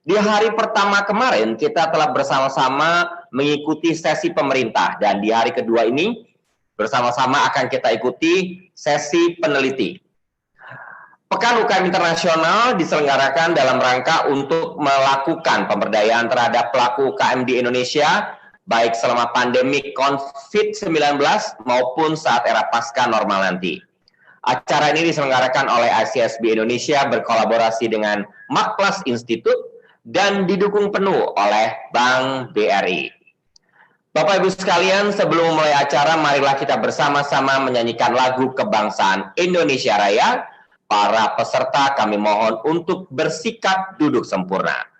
Di hari pertama kemarin kita telah bersama-sama mengikuti sesi pemerintah dan di hari kedua ini bersama-sama akan kita ikuti sesi peneliti. Pekan UKM Internasional diselenggarakan dalam rangka untuk melakukan pemberdayaan terhadap pelaku UKM di Indonesia, baik selama pandemi COVID-19 maupun saat era pasca normal nanti. Acara ini diselenggarakan oleh ICSB Indonesia berkolaborasi dengan Maklas Institute dan didukung penuh oleh Bank BRI. Bapak Ibu sekalian, sebelum memulai acara, marilah kita bersama-sama menyanyikan lagu kebangsaan Indonesia Raya. Para peserta kami mohon untuk bersikap duduk sempurna.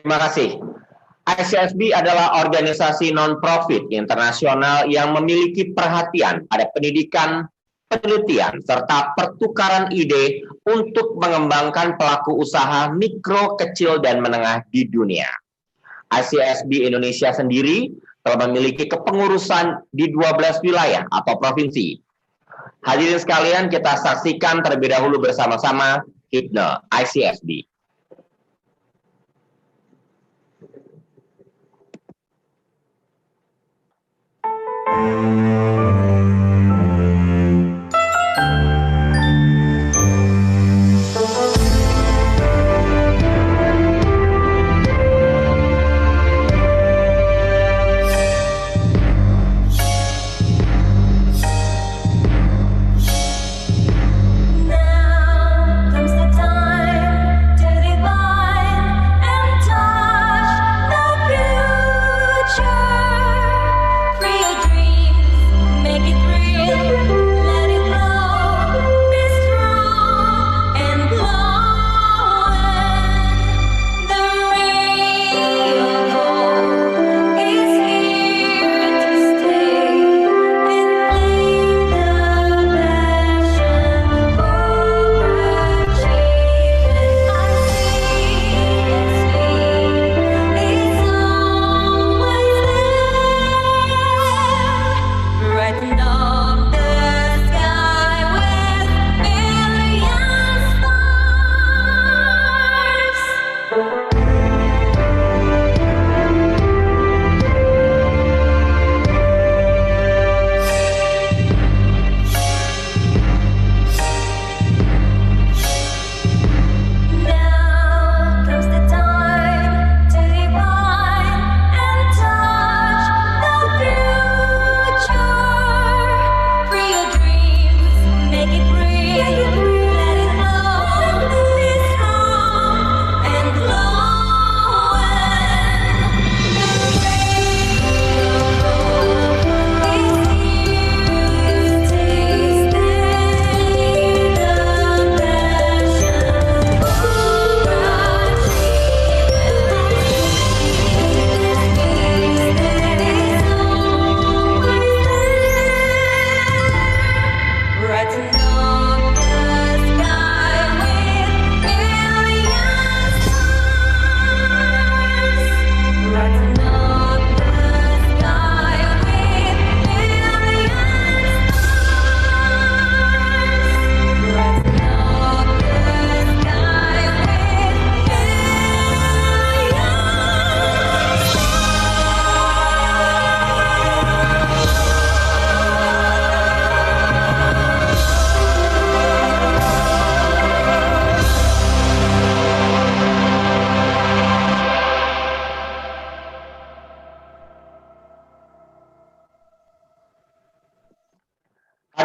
Terima kasih. ICSB adalah organisasi non-profit internasional yang memiliki perhatian pada pendidikan, penelitian, serta pertukaran ide untuk mengembangkan pelaku usaha mikro, kecil, dan menengah di dunia. ICSB Indonesia sendiri telah memiliki kepengurusan di 12 wilayah atau provinsi. Hadirin sekalian, kita saksikan terlebih dahulu bersama-sama himne ICSB. Now comes the time to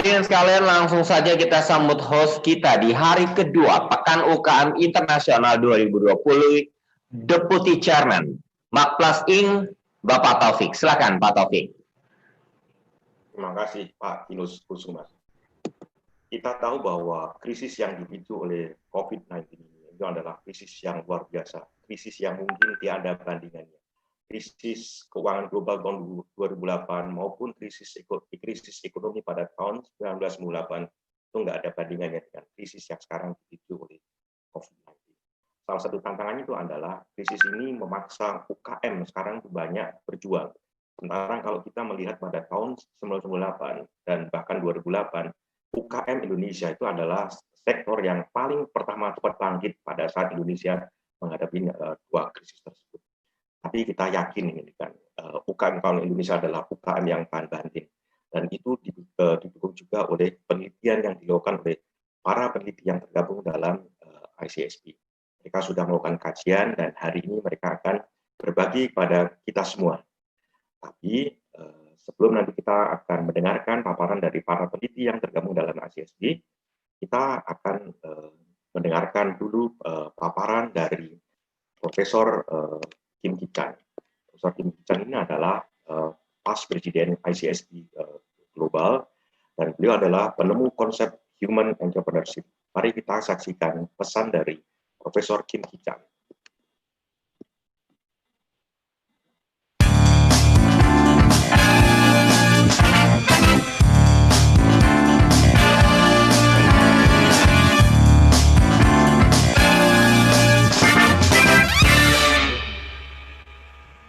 Hadirin sekalian, langsung saja kita sambut host kita di hari kedua Pekan UKM Internasional 2020, Deputy Chairman Makplas Inc. Bapak Taufik. Silakan Pak Taufik. Terima kasih Pak Kinus Kusuma. Kita tahu bahwa krisis yang dipicu oleh COVID-19 itu adalah krisis yang luar biasa, krisis yang mungkin tiada bandingannya. Krisis keuangan global tahun 2008 maupun krisis ekonomi pada tahun 1998 itu nggak ada bandingannya dengan krisis yang sekarang dipicu oleh COVID-19. Salah satu tantangannya itu adalah krisis ini memaksa UKM sekarang banyak berjuang. Sementara kalau kita melihat pada tahun 1998 dan bahkan 2008, UKM Indonesia itu adalah sektor yang paling pertama cepat bangkit pada saat Indonesia menghadapi dua krisis tersebut. Tapi kita yakin ini kan UKM Indonesia adalah UKM yang tahan banting, dan itu didukung juga oleh penelitian yang dilakukan oleh para peneliti yang tergabung dalam ICSP. Mereka sudah melakukan kajian dan hari ini mereka akan berbagi kepada kita semua. Tapi sebelum nanti kita akan mendengarkan paparan dari para peneliti yang tergabung dalam ICSP, kita akan mendengarkan dulu paparan dari Profesor Kim Ki-chan. Profesor Kim Ki-chan ini adalah past presiden ICSP Global, dan beliau adalah penemu konsep human entrepreneurship. Mari kita saksikan pesan dari Profesor Kim Ki-chan.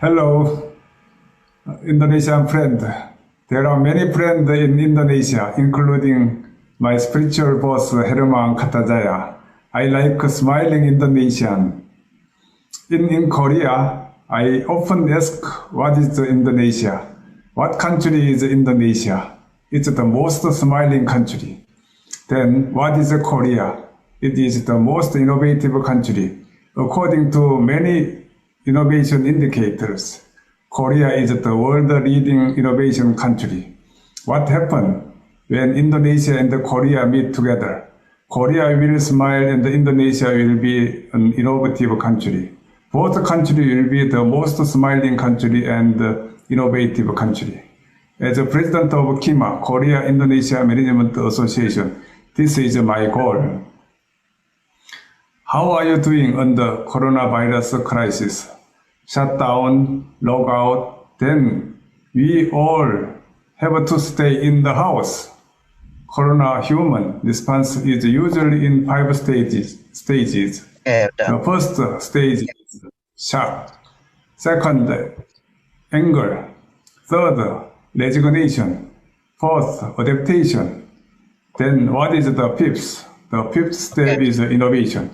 Hello, Indonesian friend. There are many friends in Indonesia, including my spiritual boss, Herman Kartajaya. I like smiling Indonesian. In Korea, I often ask, what is Indonesia? What country is Indonesia? It's the most smiling country. Then, what is Korea? It is the most innovative country. According to many innovation indicators, Korea is the world-leading innovation country. What happened when Indonesia and Korea meet together? Korea will smile and Indonesia will be an innovative country. Both countries will be the most smiling country and innovative country. As a president of KIMA, Korea Indonesia Management Association, this is my goal. How are you doing on the coronavirus crisis? Shutdown, logout, then we all have to stay in the house. Corona human response is usually in 5 stages. The first stage is shock. Second, anger. Third, resignation. Fourth, adaptation. Then what is the fifth? The fifth step is innovation.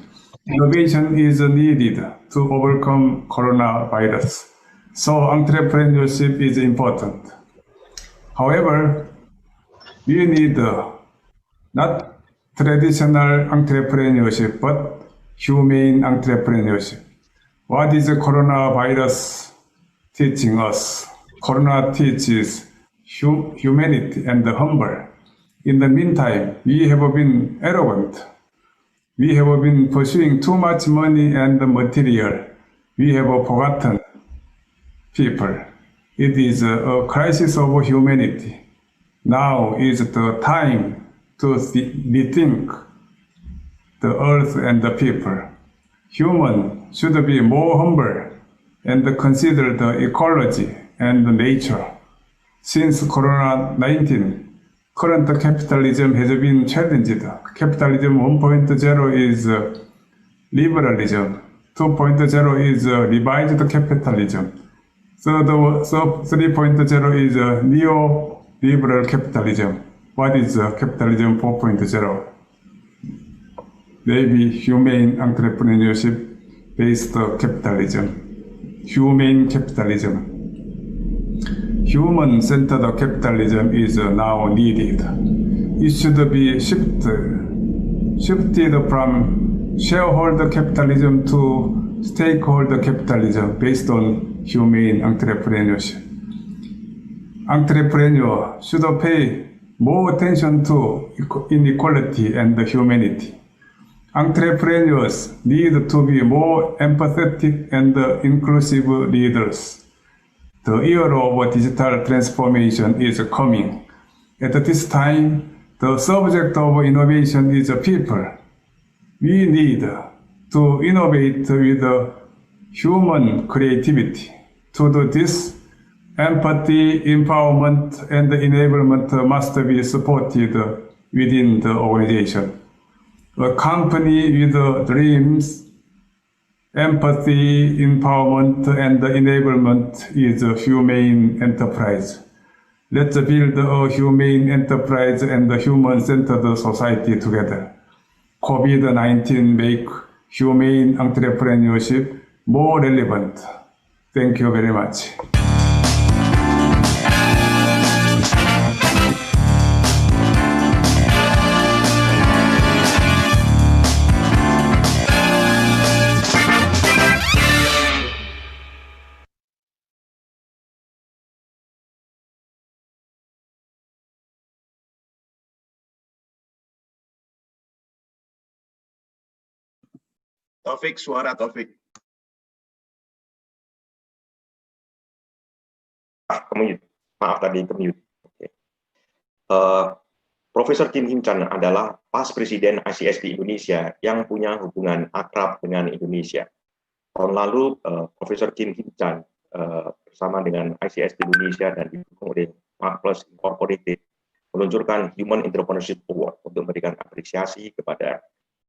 Innovation is needed to overcome coronavirus. So entrepreneurship is important. However, we need not traditional entrepreneurship, but humane entrepreneurship. What is the coronavirus teaching us? Corona teaches humanity and humble. In the meantime, we have been arrogant. We have been pursuing too much money and material. We have forgotten people. It is a crisis of humanity. Now is the time to rethink the earth and the people. Human should be more humble and consider the ecology and the nature. Since Corona-19, current capitalism has been challenged. Capitalism 1.0 is liberalism. 2.0 is revised capitalism. 3.0 is neoliberal capitalism. What is capitalism 4.0? Maybe humane entrepreneurship-based capitalism. Humane capitalism. Human-centered capitalism is now needed. It should be shifted from shareholder capitalism to stakeholder capitalism based on humane entrepreneurship. Entrepreneur should pay more attention to inequality and humanity. Entrepreneurs need to be more empathetic and inclusive leaders. The era of digital transformation is coming. At this time, the subject of innovation is people. We need to innovate with human creativity. To do this, empathy, empowerment, and enablement must be supported within the organization. A company with dreams, empathy, empowerment, and enablement is a humane enterprise. Let's build a humane enterprise and a human-centered society together. COVID-19 make humane entrepreneurship more relevant. Thank you very much. Taufik, suara Taufik. Kemute. Maaf tadi kemute. Okay. Profesor Kim Him Chan adalah pas presiden ICSD Indonesia yang punya hubungan akrab dengan Indonesia. Tahun lalu, Profesor Kim Him Chan bersama dengan ICSD Indonesia dan didukung oleh Mark+ Incorporated meluncurkan Human Entrepreneurship Award untuk memberikan apresiasi kepada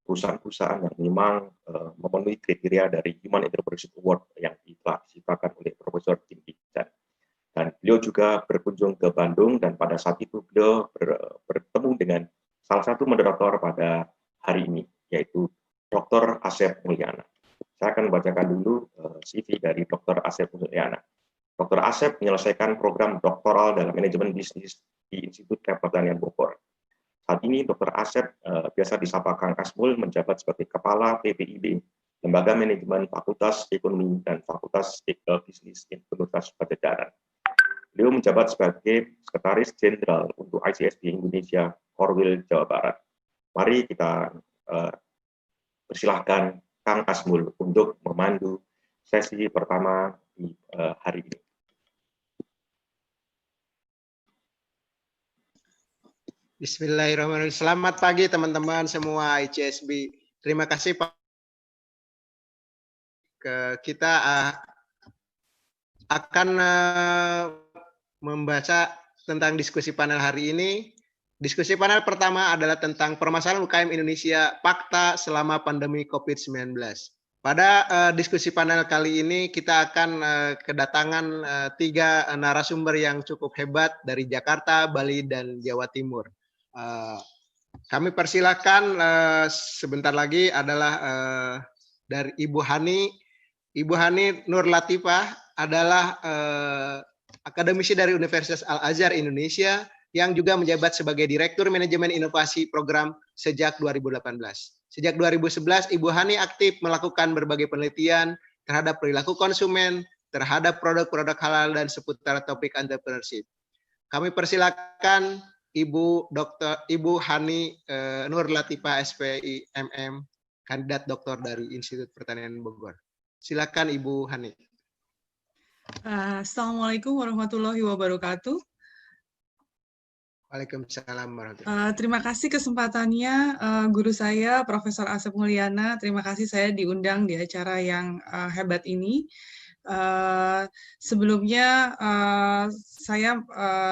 perusahaan-perusahaan yang memang memenuhi kriteria dari Human Entrepreneurship Award yang telah diciptakan oleh Profesor Kim Him Chan. Dan beliau juga berkunjung ke Bandung dan pada saat itu beliau bertemu dengan salah satu moderator pada hari ini, yaitu Dr. Asep Mulyana. Saya akan membacakan dulu CV dari Dr. Asep Mulyana. Dr. Asep menyelesaikan program doktoral dalam manajemen bisnis di Institut Pertanian Bogor. Saat ini Dr. Asep biasa disapa Kang Asmul menjabat sebagai Kepala PPIB, Lembaga Manajemen Fakultas Ekonomi dan Fakultas Bisnis Universitas Pajajaran. Beliau menjabat sebagai Sekretaris Jenderal untuk ICSD Indonesia, Korwil, Jawa Barat. Mari kita persilahkan Kang Asmul untuk memandu sesi pertama di hari ini. Bismillahirrahmanirrahim. Selamat pagi teman-teman semua ICSB. Terima kasih Pak. Kita akan membaca tentang diskusi panel hari ini. Diskusi panel pertama adalah tentang permasalahan UKM Indonesia, fakta selama pandemi COVID-19. Pada diskusi panel kali ini kita akan kedatangan 3 narasumber yang cukup hebat dari Jakarta, Bali, dan Jawa Timur. Kami persilakan sebentar lagi adalah dari Ibu Hani. Ibu Hani Nur Latifah adalah akademisi dari Universitas Al-Azhar Indonesia yang juga menjabat sebagai Direktur Manajemen Inovasi Program sejak 2018. Sejak 2011, Ibu Hani aktif melakukan berbagai penelitian terhadap perilaku konsumen, terhadap produk-produk halal dan seputar topik entrepreneurship. Kami persilakan Ibu Hani Nur Latifah SPI MM, kandidat doktor dari Institut Pertanian Bogor. Silakan Ibu Hani. Assalamualaikum warahmatullahi wabarakatuh. Waalaikumsalam warahmatullahi. Terima kasih kesempatannya guru saya Profesor Asep Mulyana. Terima kasih saya diundang di acara yang hebat ini. Sebelumnya saya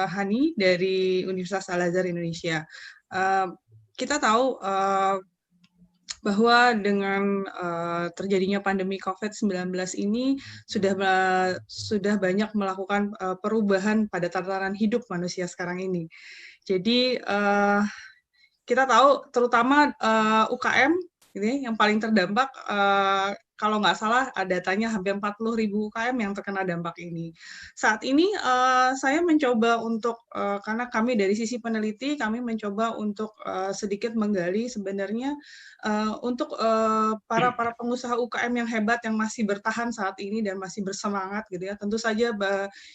Hani dari Universitas Al-Azhar Indonesia. Kita tahu bahwa dengan terjadinya pandemi COVID-19 ini sudah banyak melakukan perubahan pada tatanan hidup manusia sekarang ini. Jadi kita tahu terutama UKM ini yang paling terdampak kalau nggak salah datanya hampir 40.000 UKM yang terkena dampak ini. Saat ini saya mencoba untuk, karena kami dari sisi peneliti, kami mencoba untuk sedikit menggali sebenarnya untuk para pengusaha UKM yang hebat yang masih bertahan saat ini dan masih bersemangat gitu ya. Tentu saja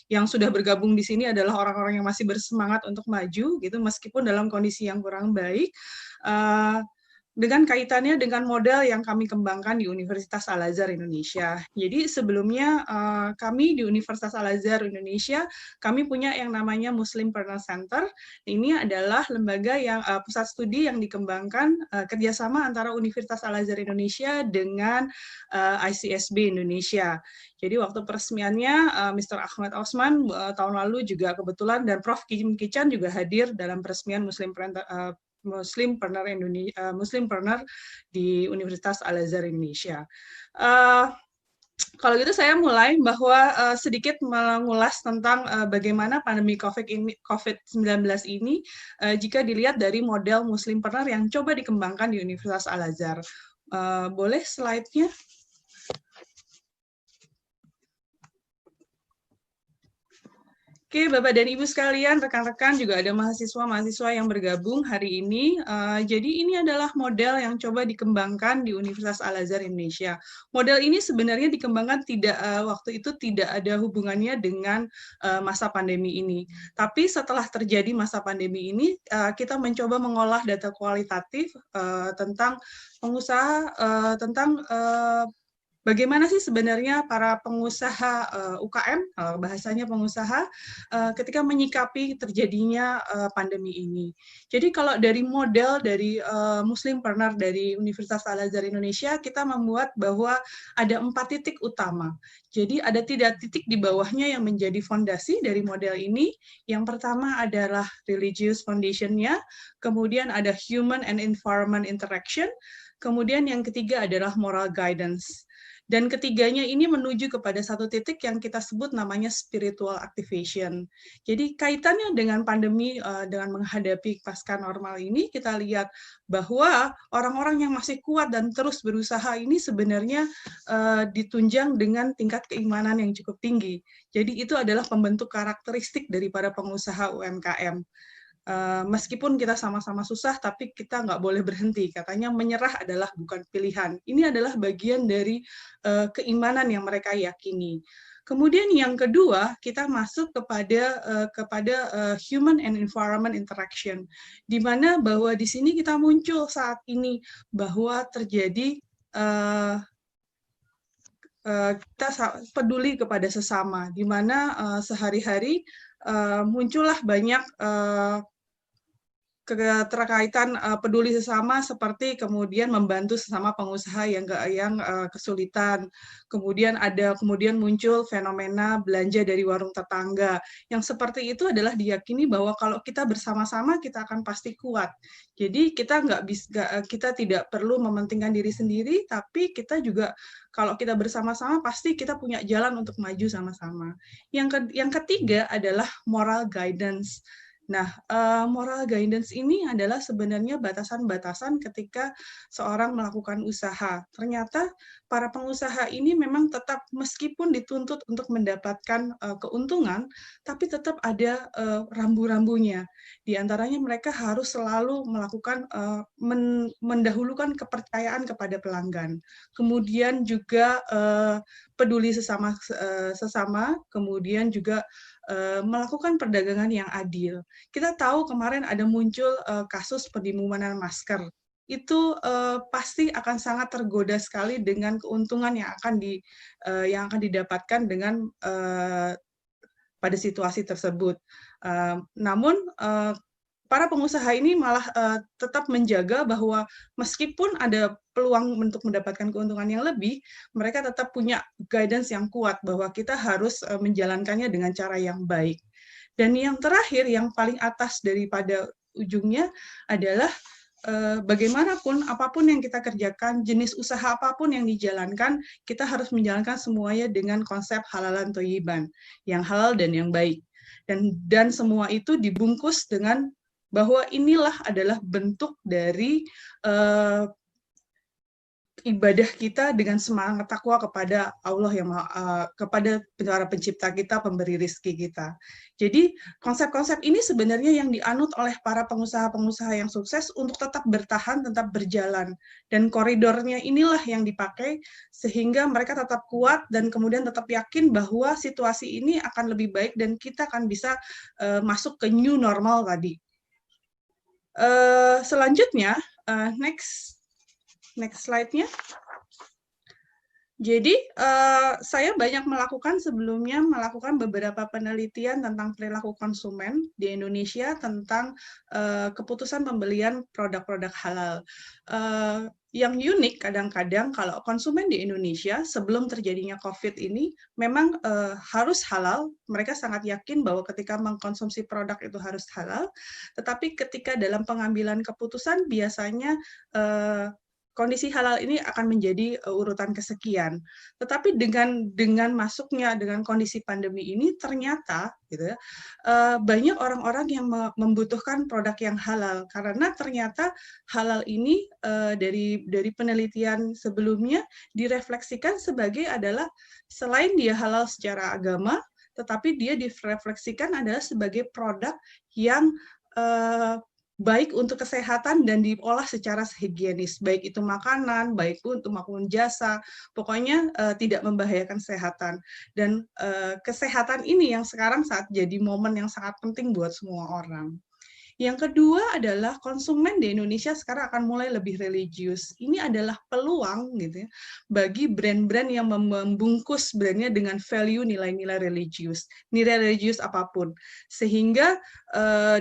yang sudah bergabung di sini adalah orang-orang yang masih bersemangat untuk maju gitu meskipun dalam kondisi yang kurang baik. Dengan kaitannya dengan model yang kami kembangkan di Universitas Al-Azhar Indonesia. Jadi sebelumnya kami di Universitas Al-Azhar Indonesia, kami punya yang namanya Muslimpreneur Center. Ini adalah lembaga yang pusat studi yang dikembangkan kerjasama antara Universitas Al-Azhar Indonesia dengan ICSB Indonesia. Jadi waktu peresmiannya Mr. Ahmad Osman tahun lalu juga kebetulan dan Prof. Kim Kican juga hadir dalam peresmian Muslimpreneur di Universitas Al-Azhar Indonesia. Kalau gitu saya mulai bahwa sedikit mengulas tentang bagaimana pandemi COVID-19 ini jika dilihat dari model Muslimpreneur yang coba dikembangkan di Universitas Al-Azhar. Boleh slide-nya? Oke, Bapak dan Ibu sekalian, rekan-rekan juga ada mahasiswa-mahasiswa yang bergabung hari ini. Jadi ini adalah model yang coba dikembangkan di Universitas Al-Azhar Indonesia. Model ini sebenarnya dikembangkan waktu itu tidak ada hubungannya dengan masa pandemi ini. Tapi setelah terjadi masa pandemi ini, kita mencoba mengolah data kualitatif tentang pengusaha, tentang bagaimana sih sebenarnya para pengusaha UKM, bahasanya pengusaha, ketika menyikapi terjadinya pandemi ini. Jadi kalau dari model dari Muslimpreneur dari Universitas Al-Azhar Indonesia, kita membuat bahwa ada 4 titik utama. Jadi ada 3 titik di bawahnya yang menjadi fondasi dari model ini. Yang pertama adalah religious foundation-nya, kemudian ada human and environment interaction, kemudian yang ketiga adalah moral guidance. Dan ketiganya ini menuju kepada satu titik yang kita sebut namanya spiritual activation. Jadi kaitannya dengan pandemi, dengan menghadapi pasca normal ini, kita lihat bahwa orang-orang yang masih kuat dan terus berusaha ini sebenarnya ditunjang dengan tingkat keimanan yang cukup tinggi. Jadi itu adalah pembentuk karakteristik daripada pengusaha UMKM. Meskipun kita sama-sama susah, tapi kita nggak boleh berhenti. Katanya menyerah adalah bukan pilihan. Ini adalah bagian dari keimanan yang mereka yakini. Kemudian yang kedua, kita masuk kepada human and environment interaction, di mana bahwa di sini kita muncul saat ini bahwa terjadi kita peduli kepada sesama, di mana sehari-hari muncullah banyak keterkaitan peduli sesama seperti kemudian membantu sesama pengusaha yang kesulitan, kemudian muncul fenomena belanja dari warung tetangga yang seperti itu adalah diyakini bahwa kalau kita bersama-sama kita akan pasti kuat. Jadi kita tidak perlu mementingkan diri sendiri, tapi kita juga kalau kita bersama-sama pasti kita punya jalan untuk maju sama-sama. Yang ketiga adalah moral guidance. Nah, moral guidance ini adalah sebenarnya batasan-batasan ketika seorang melakukan usaha. Ternyata para pengusaha ini memang tetap meskipun dituntut untuk mendapatkan keuntungan, tapi tetap ada rambu-rambunya. Di antaranya mereka harus selalu melakukan mendahulukan kepercayaan kepada pelanggan. Kemudian juga peduli sesama, kemudian juga melakukan perdagangan yang adil. Kita tahu kemarin ada muncul kasus pendimumanan masker. Itu pasti akan sangat tergoda sekali dengan keuntungan yang akan didapatkan dengan pada situasi tersebut. Namun para pengusaha ini malah tetap menjaga bahwa meskipun ada peluang untuk mendapatkan keuntungan yang lebih, mereka tetap punya guidance yang kuat bahwa kita harus menjalankannya dengan cara yang baik. Dan yang terakhir, yang paling atas daripada ujungnya adalah bagaimanapun, apapun yang kita kerjakan, jenis usaha apapun yang dijalankan, kita harus menjalankan semuanya dengan konsep halalan thayyiban, yang halal dan yang baik. Dan semua itu dibungkus dengan bahwa inilah adalah bentuk dari ibadah kita dengan semangat takwa kepada Allah kepada para pencipta kita, pemberi rizki kita. Jadi konsep-konsep ini sebenarnya yang dianut oleh para pengusaha-pengusaha yang sukses untuk tetap bertahan, tetap berjalan. Dan koridornya inilah yang dipakai sehingga mereka tetap kuat dan kemudian tetap yakin bahwa situasi ini akan lebih baik dan kita akan bisa masuk ke new normal tadi. Selanjutnya, next slide-nya. Jadi, saya banyak sebelumnya melakukan beberapa penelitian tentang perilaku konsumen di Indonesia tentang keputusan pembelian produk-produk halal. Yang unik kadang-kadang kalau konsumen di Indonesia sebelum terjadinya COVID ini memang harus halal. Mereka sangat yakin bahwa ketika mengkonsumsi produk itu harus halal. Tetapi ketika dalam pengambilan keputusan biasanya kondisi halal ini akan menjadi urutan kesekian. Tetapi dengan masuknya dengan kondisi pandemi ini ternyata gitu ya, banyak orang-orang yang membutuhkan produk yang halal karena ternyata halal ini dari penelitian sebelumnya direfleksikan sebagai adalah selain dia halal secara agama, tetapi dia direfleksikan adalah sebagai produk yang baik untuk kesehatan dan diolah secara higienis, baik itu makanan, baik untuk maupun jasa, pokoknya tidak membahayakan kesehatan. Dan kesehatan ini yang sekarang saat jadi momen yang sangat penting buat semua orang. Yang kedua adalah konsumen di Indonesia sekarang akan mulai lebih religius. Ini adalah peluang gitu ya, bagi brand-brand yang membungkus brandnya dengan value nilai-nilai religius apapun. Sehingga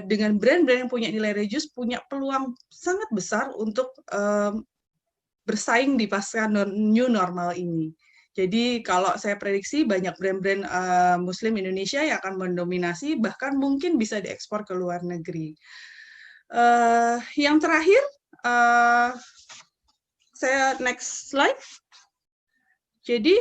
dengan brand-brand yang punya nilai religius punya peluang sangat besar untuk bersaing di pasca new normal ini. Jadi kalau saya prediksi banyak brand-brand Muslim Indonesia yang akan mendominasi, bahkan mungkin bisa diekspor ke luar negeri. Yang terakhir, saya next slide. Jadi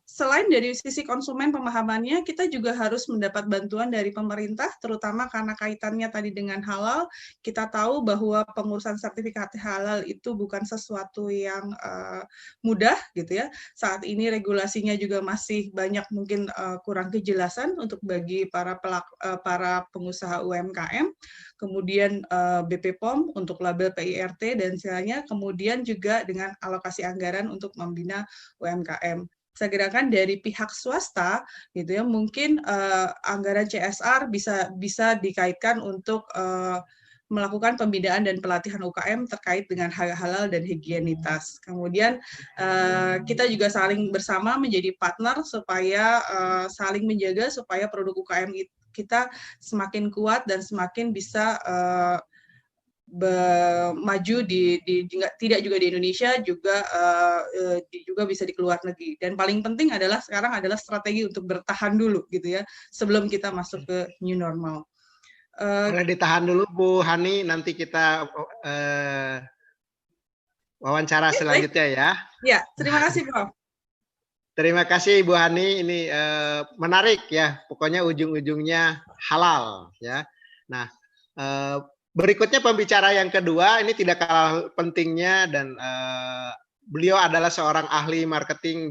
selain dari sisi konsumen pemahamannya, kita juga harus mendapat bantuan dari pemerintah, terutama karena kaitannya tadi dengan halal. Kita tahu bahwa pengurusan sertifikat halal itu bukan sesuatu yang mudah, gitu ya. Saat ini regulasinya juga masih banyak mungkin kurang kejelasan untuk bagi para pengusaha UMKM. Kemudian BP POM untuk label PIRT dan sebagainya. Kemudian juga dengan alokasi anggaran untuk membina UMKM. Saya kirakan dari pihak swasta gitu ya, mungkin anggaran CSR bisa dikaitkan untuk melakukan pembinaan dan pelatihan UKM terkait dengan halal dan higienitas. Kemudian kita juga saling bersama menjadi partner supaya saling menjaga supaya produk UKM kita semakin kuat dan semakin bisa maju tidak juga di Indonesia, juga bisa di luar negeri. Dan paling penting adalah sekarang adalah strategi untuk bertahan dulu gitu ya sebelum kita masuk ke new normal. Boleh ditahan dulu Bu Hani, nanti kita wawancara selanjutnya ya. Ya, terima kasih Prof. Terima kasih Ibu Hani, ini menarik ya, pokoknya ujung-ujungnya halal ya. Nah, berikutnya pembicara yang kedua, ini tidak kalah pentingnya dan beliau adalah seorang ahli marketing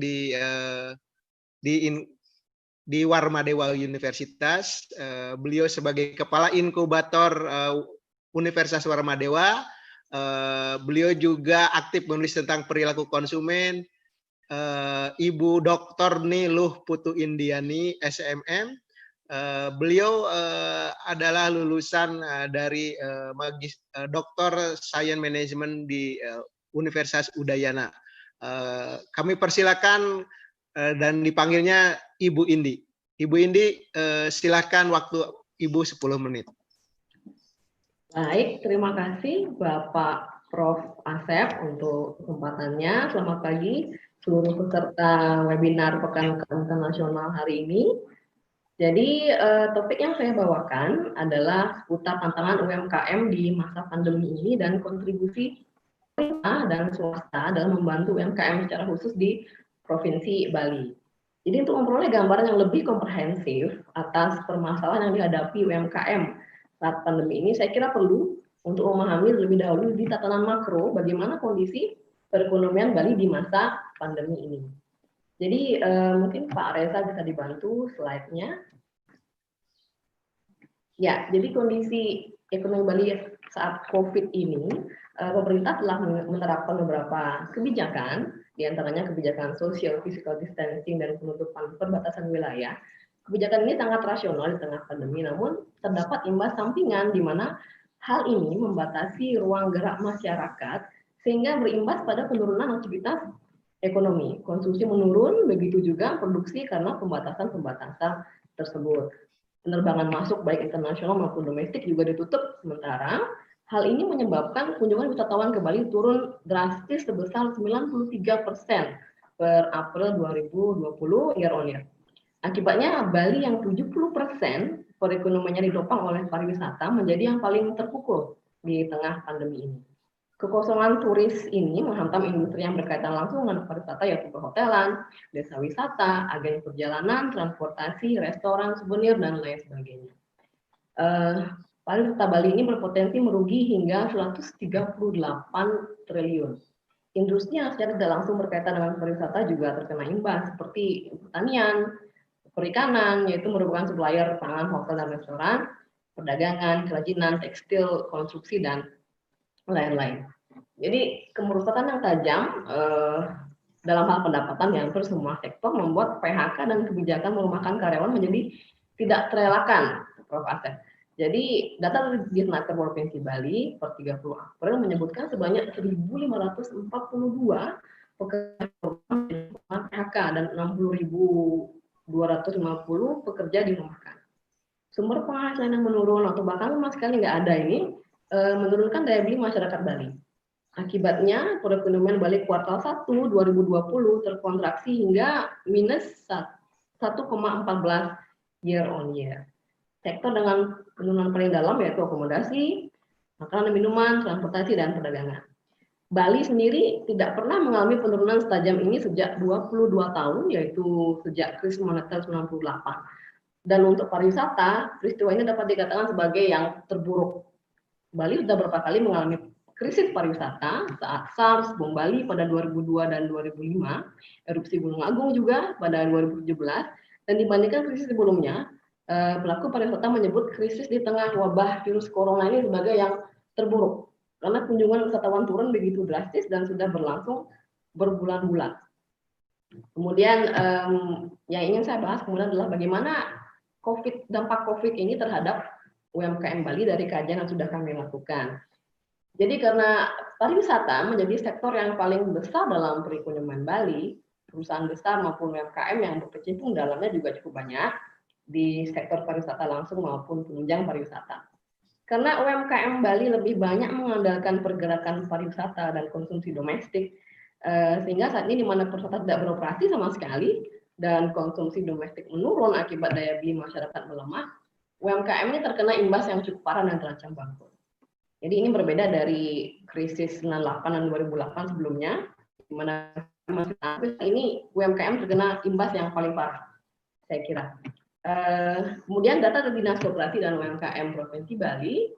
di Warmadewa Universitas. Beliau sebagai kepala inkubator Universitas Warmadewa. Beliau juga aktif menulis tentang perilaku konsumen. Ibu Dr. Niluh Putu Indiani, SMM. Beliau adalah lulusan dari Dr. Science Management di Universitas Udayana. Kami persilakan dan dipanggilnya Ibu Indi. Ibu Indi, silakan waktu Ibu 10 menit. Baik, terima kasih Bapak Prof. Asep untuk kesempatannya. Selamat pagi seluruh peserta webinar Pekan Internasional hari ini. Jadi topik yang saya bawakan adalah seputar tantangan UMKM di masa pandemi ini dan kontribusi pemerintah dan swasta dalam membantu UMKM secara khusus di Provinsi Bali. Jadi untuk memperoleh gambaran yang lebih komprehensif atas permasalahan yang dihadapi UMKM saat pandemi ini, saya kira perlu untuk memahami lebih dahulu di tatanan makro bagaimana kondisi perekonomian Bali di masa pandemi ini. Jadi mungkin Pak Reza bisa dibantu slide-nya. Ya, jadi kondisi ekonomi Bali saat COVID ini, pemerintah telah menerapkan beberapa kebijakan, diantaranya kebijakan social, physical distancing, dan penutupan perbatasan wilayah. Kebijakan ini sangat rasional di tengah pandemi, namun terdapat imbas sampingan di mana hal ini membatasi ruang gerak masyarakat, sehingga berimbas pada penurunan aktivitas ekonomi. Konsumsi menurun, begitu juga produksi karena pembatasan-pembatasan tersebut. Penerbangan masuk baik internasional maupun domestik juga ditutup sementara. Hal ini menyebabkan kunjungan wisatawan ke Bali turun drastis sebesar 93% per April 2020 year on year. Akibatnya Bali yang 70% perekonomiannya ditopang oleh pariwisata menjadi yang paling terpukul di tengah pandemi ini. Kekosongan turis ini menghantam industri yang berkaitan langsung dengan pariwisata, yaitu perhotelan, desa wisata, agen perjalanan, transportasi, restoran, souvenir, dan lain sebagainya. Pariwisata Bali ini berpotensi merugi hingga 138 triliun. Industri yang secara tidak langsung berkaitan dengan pariwisata juga terkena imbas, seperti pertanian, perikanan, yaitu merupakan supplier pangan, hotel, dan restoran, perdagangan, kerajinan, tekstil, konstruksi, dan lain-lain. Jadi kemerosotan yang tajam dalam hal pendapatan di hampir semua sektor membuat PHK dan kebijakan merumahkan karyawan menjadi tidak terelakkan, Prof. Asep. Jadi data dari Disnaker Provinsi Bali per 30 April menyebutkan sebanyak 1.542 pekerja PHK dan 60.250 pekerja dirumahkan. Sumber penghasilan yang menurun atau bahkan sama sekali nggak ada ini menurunkan daya beli masyarakat Bali. Akibatnya perekonomian Bali kuartal 1 2020 terkontraksi hingga minus 1,14 year on year. Sektor dengan penurunan paling dalam yaitu akomodasi, makanan dan minuman, transportasi, dan perdagangan. Bali sendiri tidak pernah mengalami penurunan setajam ini sejak 22 tahun, yaitu sejak krisis moneter 98. Dan untuk pariwisata, peristiwa ini dapat dikatakan sebagai yang terburuk. Bali sudah beberapa kali mengalami krisis pariwisata saat SARS, bom Bali pada 2002 dan 2005, erupsi Gunung Agung juga pada 2017, dan dibandingkan krisis sebelumnya, pelaku pariwisata menyebut krisis di tengah wabah virus corona ini sebagai yang terburuk, karena kunjungan wisatawan turun begitu drastis dan sudah berlangsung berbulan-bulan. Kemudian yang ingin saya bahas kemudian adalah bagaimana dampak COVID ini terhadap UMKM Bali dari kajian yang sudah kami lakukan. Jadi karena pariwisata menjadi sektor yang paling besar dalam perekonomian Bali, perusahaan besar maupun UMKM yang berkecimpung dalamnya juga cukup banyak di sektor pariwisata langsung maupun penunjang pariwisata. Karena UMKM Bali lebih banyak mengandalkan pergerakan pariwisata dan konsumsi domestik, sehingga saat ini di mana pariwisata tidak beroperasi sama sekali dan konsumsi domestik menurun akibat daya beli masyarakat melemah, UMKM ini terkena imbas yang cukup parah dan terancam bangkrut. Jadi ini berbeda dari krisis 98 dan 2008 sebelumnya, di mana ini UMKM terkena imbas yang paling parah, saya kira. Kemudian data dari Dinas Koperasi dan UMKM Provinsi Bali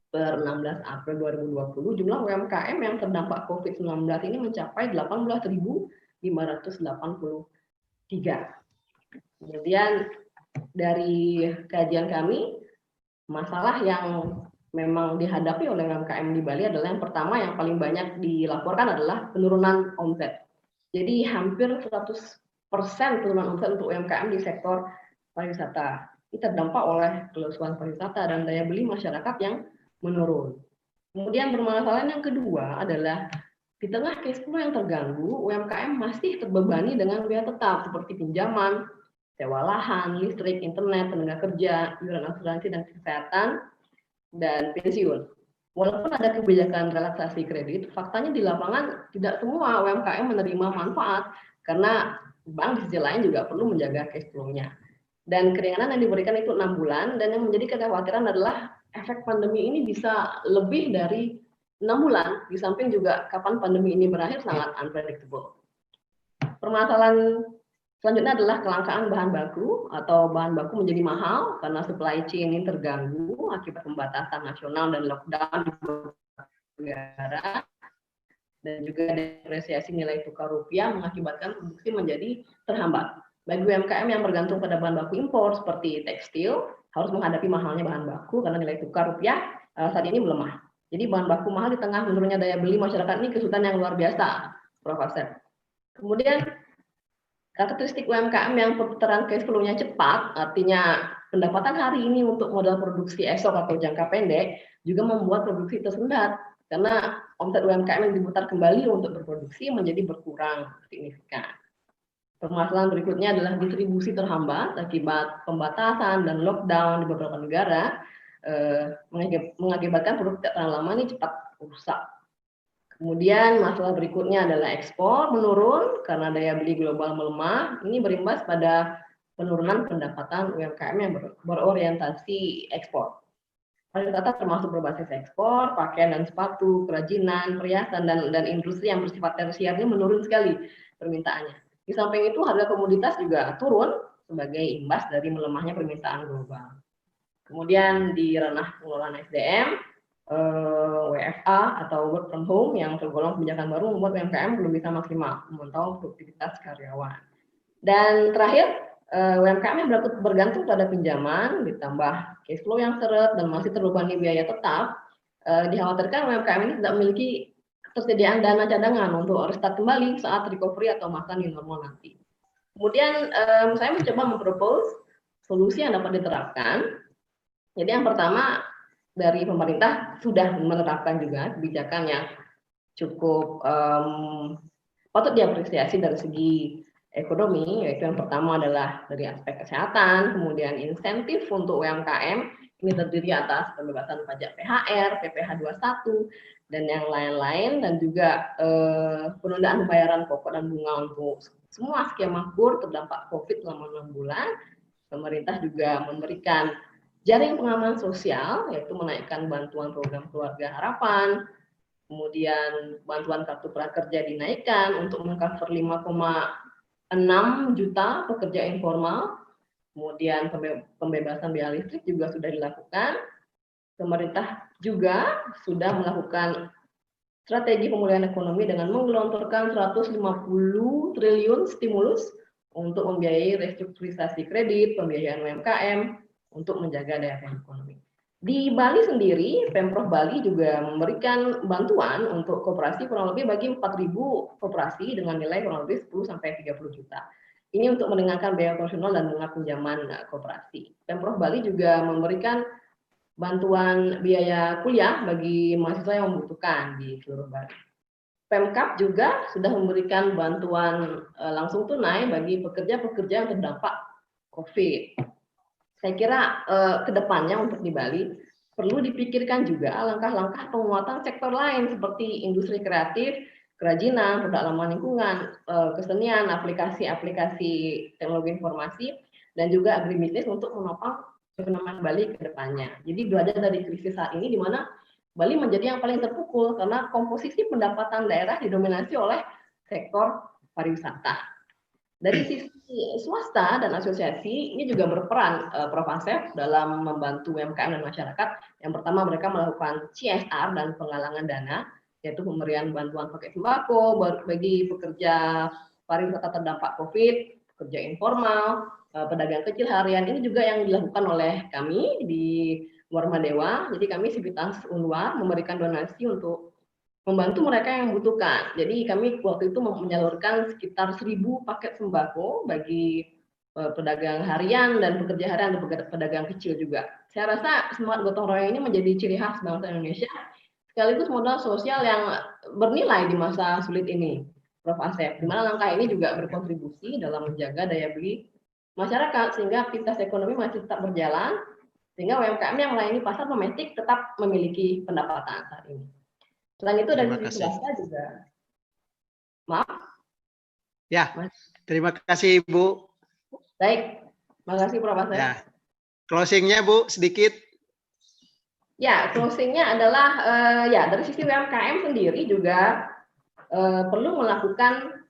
per 16 April 2020, jumlah UMKM yang terdampak COVID-19 ini mencapai 18.583. Kemudian dari kajian kami, masalah yang memang dihadapi oleh UMKM di Bali adalah yang pertama yang paling banyak dilaporkan adalah penurunan omset. Jadi hampir 100% penurunan omset untuk UMKM di sektor pariwisata. Ini terdampak oleh kelesuan pariwisata dan daya beli masyarakat yang menurun. Kemudian permasalahan yang kedua adalah di tengah cash flow yang terganggu, UMKM masih terbebani dengan biaya tetap seperti pinjaman, sewa lahan, listrik, internet, tenaga kerja, iuran asuransi dan kesehatan, dan pensiun. Walaupun ada kebijakan relaksasi kredit, faktanya di lapangan tidak semua UMKM menerima manfaat karena bank di sisi lain juga perlu menjaga cash flow-nya. Dan keringanan yang diberikan itu 6 bulan, dan yang menjadi kekhawatiran adalah efek pandemi ini bisa lebih dari 6 bulan, di samping juga kapan pandemi ini berakhir sangat unpredictable. Permasalahan selanjutnya adalah kelangkaan bahan baku atau bahan baku menjadi mahal karena supply chain ini terganggu akibat pembatasan nasional dan lockdown di beberapa negara. dan juga depresiasi nilai tukar rupiah mengakibatkan produksi menjadi terhambat. Bagi UMKM yang bergantung pada bahan baku impor seperti tekstil, harus menghadapi mahalnya bahan baku karena nilai tukar rupiah saat ini melemah. Jadi bahan baku mahal di tengah menurunnya daya beli masyarakat ini kesulitan yang luar biasa, Prof. Asep. Kemudian karakteristik UMKM yang putaran cash flow-nya cepat, artinya pendapatan hari ini untuk modal produksi esok atau jangka pendek, juga membuat produksi tersendat karena omset UMKM yang diputar kembali untuk berproduksi menjadi berkurang signifikan. Permasalahan berikutnya adalah distribusi terhambat akibat pembatasan dan lockdown di beberapa negara, mengakibatkan produk tidak tahan lama ini cepat rusak. Kemudian masalah berikutnya adalah ekspor menurun karena daya beli global melemah. Ini berimbas pada penurunan pendapatan UMKM yang berorientasi ekspor. Pariwisata termasuk berbasis ekspor, pakaian dan sepatu, kerajinan, perhiasan, dan industri yang bersifat tersier ini menurun sekali permintaannya. Di samping itu harga komoditas juga turun sebagai imbas dari melemahnya permintaan global. Kemudian di ranah pengelolaan SDM, WFA atau work from home yang tergolong kebijakan baru membuat UMKM belum bisa maksimal memantau produktivitas karyawan. Dan terakhir, UMKM yang bergantung pada pinjaman ditambah cash flow yang seret dan masih terbebani biaya tetap, dikhawatirkan UMKM ini tidak memiliki ketersediaan dana cadangan untuk restart kembali saat recovery atau masa new normal nanti. Kemudian saya mencoba mempropose solusi yang dapat diterapkan. Jadi yang pertama, dari pemerintah sudah menerapkan juga kebijakan yang cukup patut diapresiasi dari segi ekonomi, yaitu yang pertama adalah dari aspek kesehatan, kemudian insentif untuk UMKM, ini terdiri atas pembebasan pajak THR, PPh 21, dan yang lain-lain, dan juga penundaan pembayaran pokok dan bunga untuk semua skema KUR terdampak COVID selama 6 bulan. Pemerintah juga memberikan jaring pengaman sosial, yaitu menaikkan bantuan program Keluarga Harapan, kemudian bantuan kartu prakerja dinaikkan untuk mengcover 5,6 juta pekerja informal, kemudian pembebasan biaya listrik juga sudah dilakukan. Pemerintah juga sudah melakukan strategi pemulihan ekonomi dengan menggelontorkan 150 triliun stimulus untuk membiayai restrukturisasi kredit, pembiayaan UMKM, untuk menjaga daya tahan ekonomi. Di Bali sendiri, Pemprov Bali juga memberikan bantuan untuk koperasi kurang lebih bagi 4.000 koperasi dengan nilai kurang lebih 10-30 juta. Ini untuk meringankan biaya operasional dan bunga pinjaman koperasi. Pemprov Bali juga memberikan bantuan biaya kuliah bagi mahasiswa yang membutuhkan di seluruh Bali. Pemkab juga sudah memberikan bantuan langsung tunai bagi pekerja-pekerja yang terdampak COVID. Saya kira kedepannya untuk di Bali perlu dipikirkan juga langkah-langkah penguatan sektor lain seperti industri kreatif, kerajinan, produk ramah lingkungan, kesenian, aplikasi-aplikasi teknologi informasi, dan juga agribisnis untuk menopang ekonomi Bali ke depannya. Jadi belajar dari krisis saat ini di mana Bali menjadi yang paling terpukul karena komposisi pendapatan daerah didominasi oleh sektor pariwisata. Dari sisi swasta dan asosiasi ini juga berperan Prof. Asep dalam membantu UMKM dan masyarakat. Yang pertama mereka melakukan CSR dan penggalangan dana, yaitu pemberian bantuan paket sembako bagi pekerja pariwisata terdampak COVID, pekerja informal, pedagang kecil harian. Ini juga yang dilakukan oleh kami di Warma Dewa. Jadi kami Sivitas Unwa memberikan donasi untuk membantu mereka yang membutuhkan. Jadi kami waktu itu menyalurkan sekitar 1.000 paket sembako bagi pedagang harian dan pekerja harian dan pedagang kecil juga. Saya rasa semangat gotong royong ini menjadi ciri khas bangsa Indonesia, sekaligus modal sosial yang bernilai di masa sulit ini, Prof. Asep. Di mana langkah ini juga berkontribusi dalam menjaga daya beli masyarakat sehingga aktivitas ekonomi masih tetap berjalan, sehingga UMKM yang melayani pasar domestik tetap memiliki pendapatan saat ini. Selain itu dari sisi swasta juga. Maaf. Ya, terima kasih Bu. Baik, terima kasih Prof. Asep. Ya. Closingnya Bu sedikit. Ya, closingnya adalah ya dari sisi UMKM sendiri juga perlu melakukan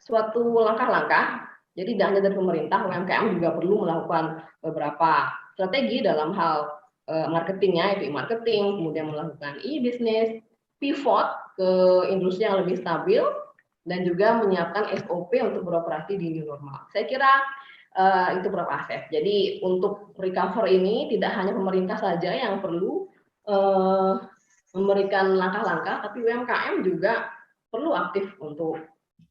suatu langkah-langkah. Jadi tidak hanya dari pemerintah, UMKM juga perlu melakukan beberapa strategi dalam hal marketingnya, yaitu e-marketing, kemudian melakukan e-business, pivot ke industri yang lebih stabil dan juga menyiapkan SOP untuk beroperasi di new normal. Saya kira itu Prof. Asep. Jadi untuk recover ini tidak hanya pemerintah saja yang perlu memberikan langkah-langkah, tapi UMKM juga perlu aktif untuk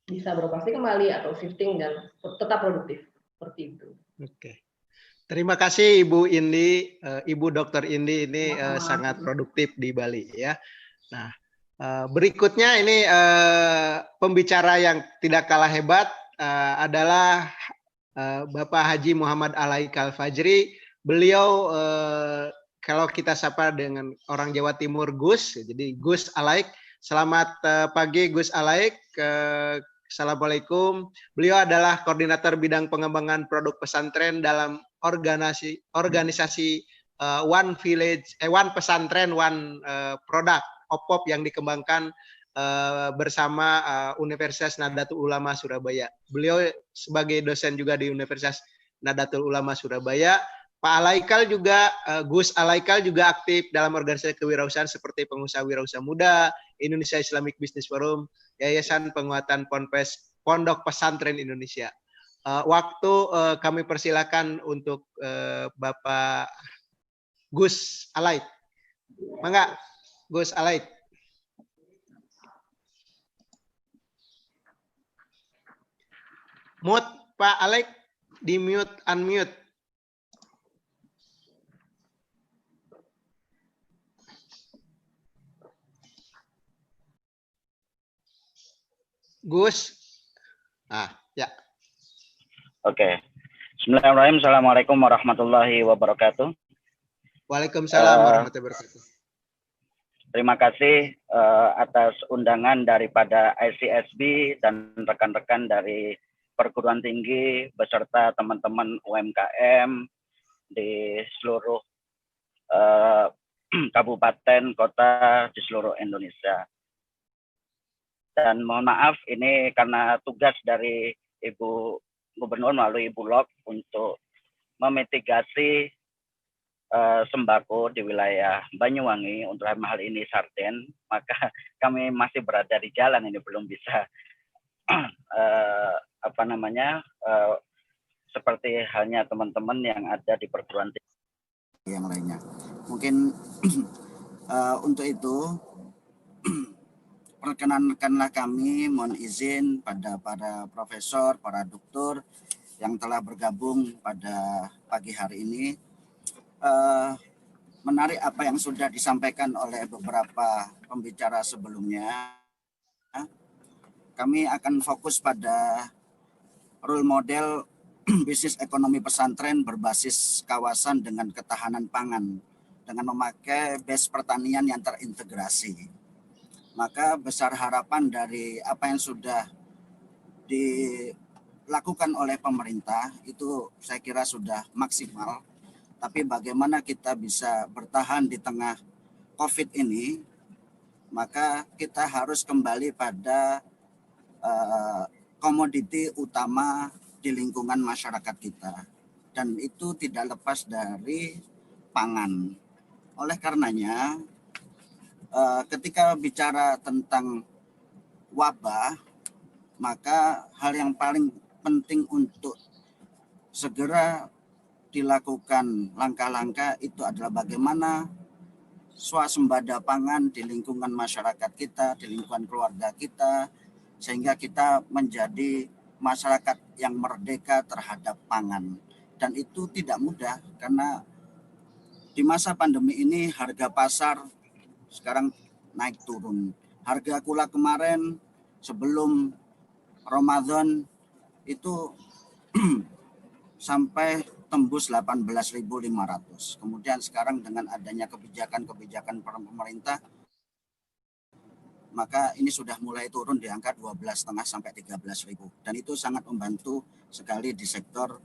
bisa beroperasi kembali atau shifting dan tetap produktif seperti itu. Oke. Terima kasih Ibu Indi, Ibu Dr. Indi ini sangat produktif di Bali ya. Nah, berikutnya ini pembicara yang tidak kalah hebat adalah Bapak Haji Muhammad Alaik Al-Fajri. Beliau kalau kita sapa dengan orang Jawa Timur Gus, jadi Gus Alaik. Selamat pagi Gus Alaik. Assalamualaikum. Beliau adalah koordinator bidang pengembangan produk pesantren dalam organisasi One Village, One Pesantren, One Product (OPOP) yang dikembangkan bersama Universitas Nahdlatul Ulama Surabaya. Beliau sebagai dosen juga di Universitas Nahdlatul Ulama Surabaya. Pak Alaikal juga, Gus Alaikal juga aktif dalam organisasi kewirausahaan seperti Pengusaha Wirausaha Muda, Indonesia Islamic Business Forum, Yayasan Penguatan Pondok Pesantren Indonesia. Waktu kami persilakan untuk Bapak Gus Alaik. Mangga, Gus Alaik. Mute Pak Alaik, di mute, unmute. Gus, ya. Oke. Bismillahirrahmanirrahim. Assalamualaikum warahmatullahi wabarakatuh. Waalaikumsalam warahmatullahi wabarakatuh. Terima kasih atas undangan daripada ICSB dan rekan-rekan dari perguruan tinggi beserta teman-teman UMKM di seluruh kabupaten, kota di seluruh Indonesia. Dan mohon maaf, ini karena tugas dari Ibu Gubernur melalui Bulog untuk memitigasi sembako di wilayah Banyuwangi untuk hal ini sarden, maka kami masih berada di jalan ini belum bisa seperti halnya teman-teman yang ada di perguruan tinggi yang lainnya. Mungkin untuk itu perkenankanlah kami mohon izin pada para profesor, para doktor yang telah bergabung pada pagi hari ini. Menarik apa yang sudah disampaikan oleh beberapa pembicara sebelumnya. Kami akan fokus pada role model bisnis ekonomi pesantren berbasis kawasan dengan ketahanan pangan dengan memakai base pertanian yang terintegrasi. Maka besar harapan dari apa yang sudah dilakukan oleh pemerintah itu saya kira sudah maksimal. Tapi bagaimana kita bisa bertahan di tengah COVID ini, maka kita harus kembali pada komoditi utama di lingkungan masyarakat kita. Dan itu tidak lepas dari pangan. Oleh karenanya, ketika bicara tentang wabah, maka hal yang paling penting untuk segera dilakukan langkah-langkah itu adalah bagaimana swasembada pangan di lingkungan masyarakat kita, di lingkungan keluarga kita, sehingga kita menjadi masyarakat yang merdeka terhadap pangan. Dan itu tidak mudah karena di masa pandemi ini harga pasar sekarang naik turun. Harga gula kemarin sebelum Ramadan itu sampai tembus 18.500. Kemudian sekarang dengan adanya kebijakan-kebijakan pemerintah, maka ini sudah mulai turun di angka 12.500 sampai 13.000. Dan itu sangat membantu sekali di sektor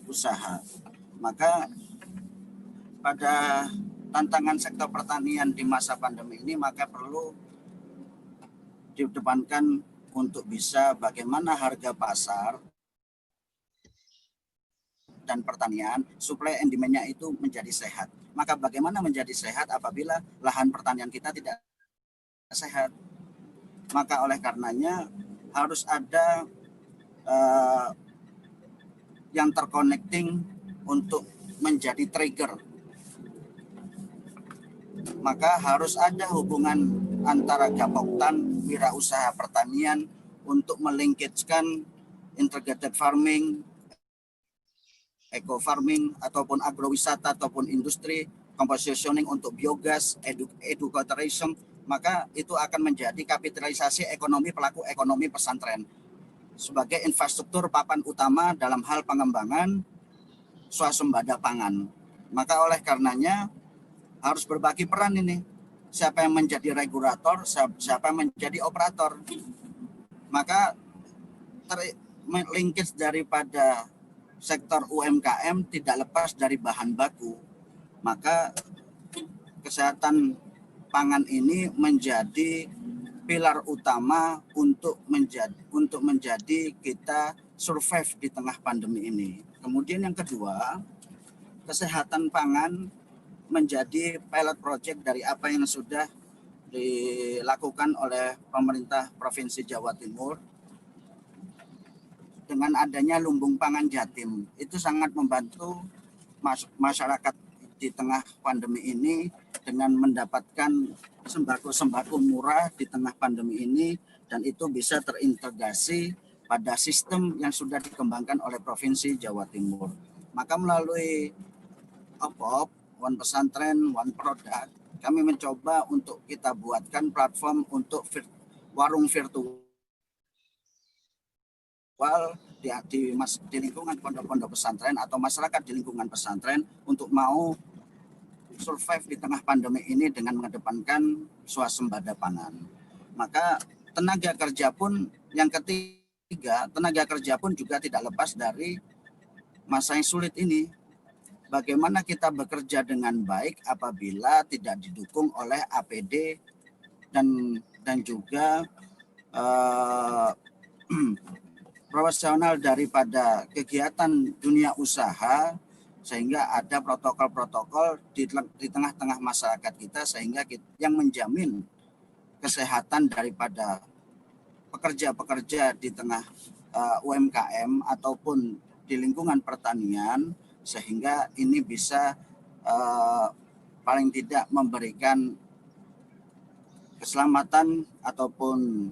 usaha. Maka pada tantangan sektor pertanian di masa pandemi ini, maka perlu didepankan untuk bisa bagaimana harga pasar dan pertanian, supply and demand-nya itu menjadi sehat. Maka bagaimana menjadi sehat apabila lahan pertanian kita tidak sehat. Maka oleh karenanya harus ada yang terconnecting untuk menjadi trigger. Maka harus ada hubungan antara Gapoktan, wirausaha pertanian untuk melingkagekan integrated farming, eco farming, ataupun agrowisata, ataupun industri, compositioning untuk biogas, educatourism, maka itu akan menjadi kapitalisasi ekonomi pelaku ekonomi pesantren sebagai infrastruktur papan utama dalam hal pengembangan swasembada pangan. Maka oleh karenanya harus berbagi peran ini. Siapa yang menjadi regulator, siapa yang menjadi operator. Maka linkage daripada sektor UMKM tidak lepas dari bahan baku. Maka kesehatan pangan ini menjadi pilar utama untuk menjadi kita survive di tengah pandemi ini. Kemudian yang kedua, kesehatan pangan menjadi pilot project dari apa yang sudah dilakukan oleh pemerintah Provinsi Jawa Timur dengan adanya lumbung pangan Jatim. Itu sangat membantu masyarakat di tengah pandemi ini dengan mendapatkan sembako-sembako murah di tengah pandemi ini, dan itu bisa terintegrasi pada sistem yang sudah dikembangkan oleh Provinsi Jawa Timur. Maka melalui OPOP, One Pesantren, One Product, kami mencoba untuk kita buatkan platform untuk warung virtual di lingkungan pondok-pondok pesantren atau masyarakat di lingkungan pesantren untuk mau survive di tengah pandemi ini dengan mengedepankan swasembada pangan. Maka tenaga kerja pun yang ketiga, tenaga kerja pun juga tidak lepas dari masa yang sulit ini. Bagaimana kita bekerja dengan baik apabila tidak didukung oleh APD dan juga profesional daripada kegiatan dunia usaha, sehingga ada protokol-protokol di tengah-tengah masyarakat kita sehingga yang menjamin kesehatan daripada pekerja-pekerja di tengah UMKM ataupun di lingkungan pertanian, sehingga ini bisa paling tidak memberikan keselamatan ataupun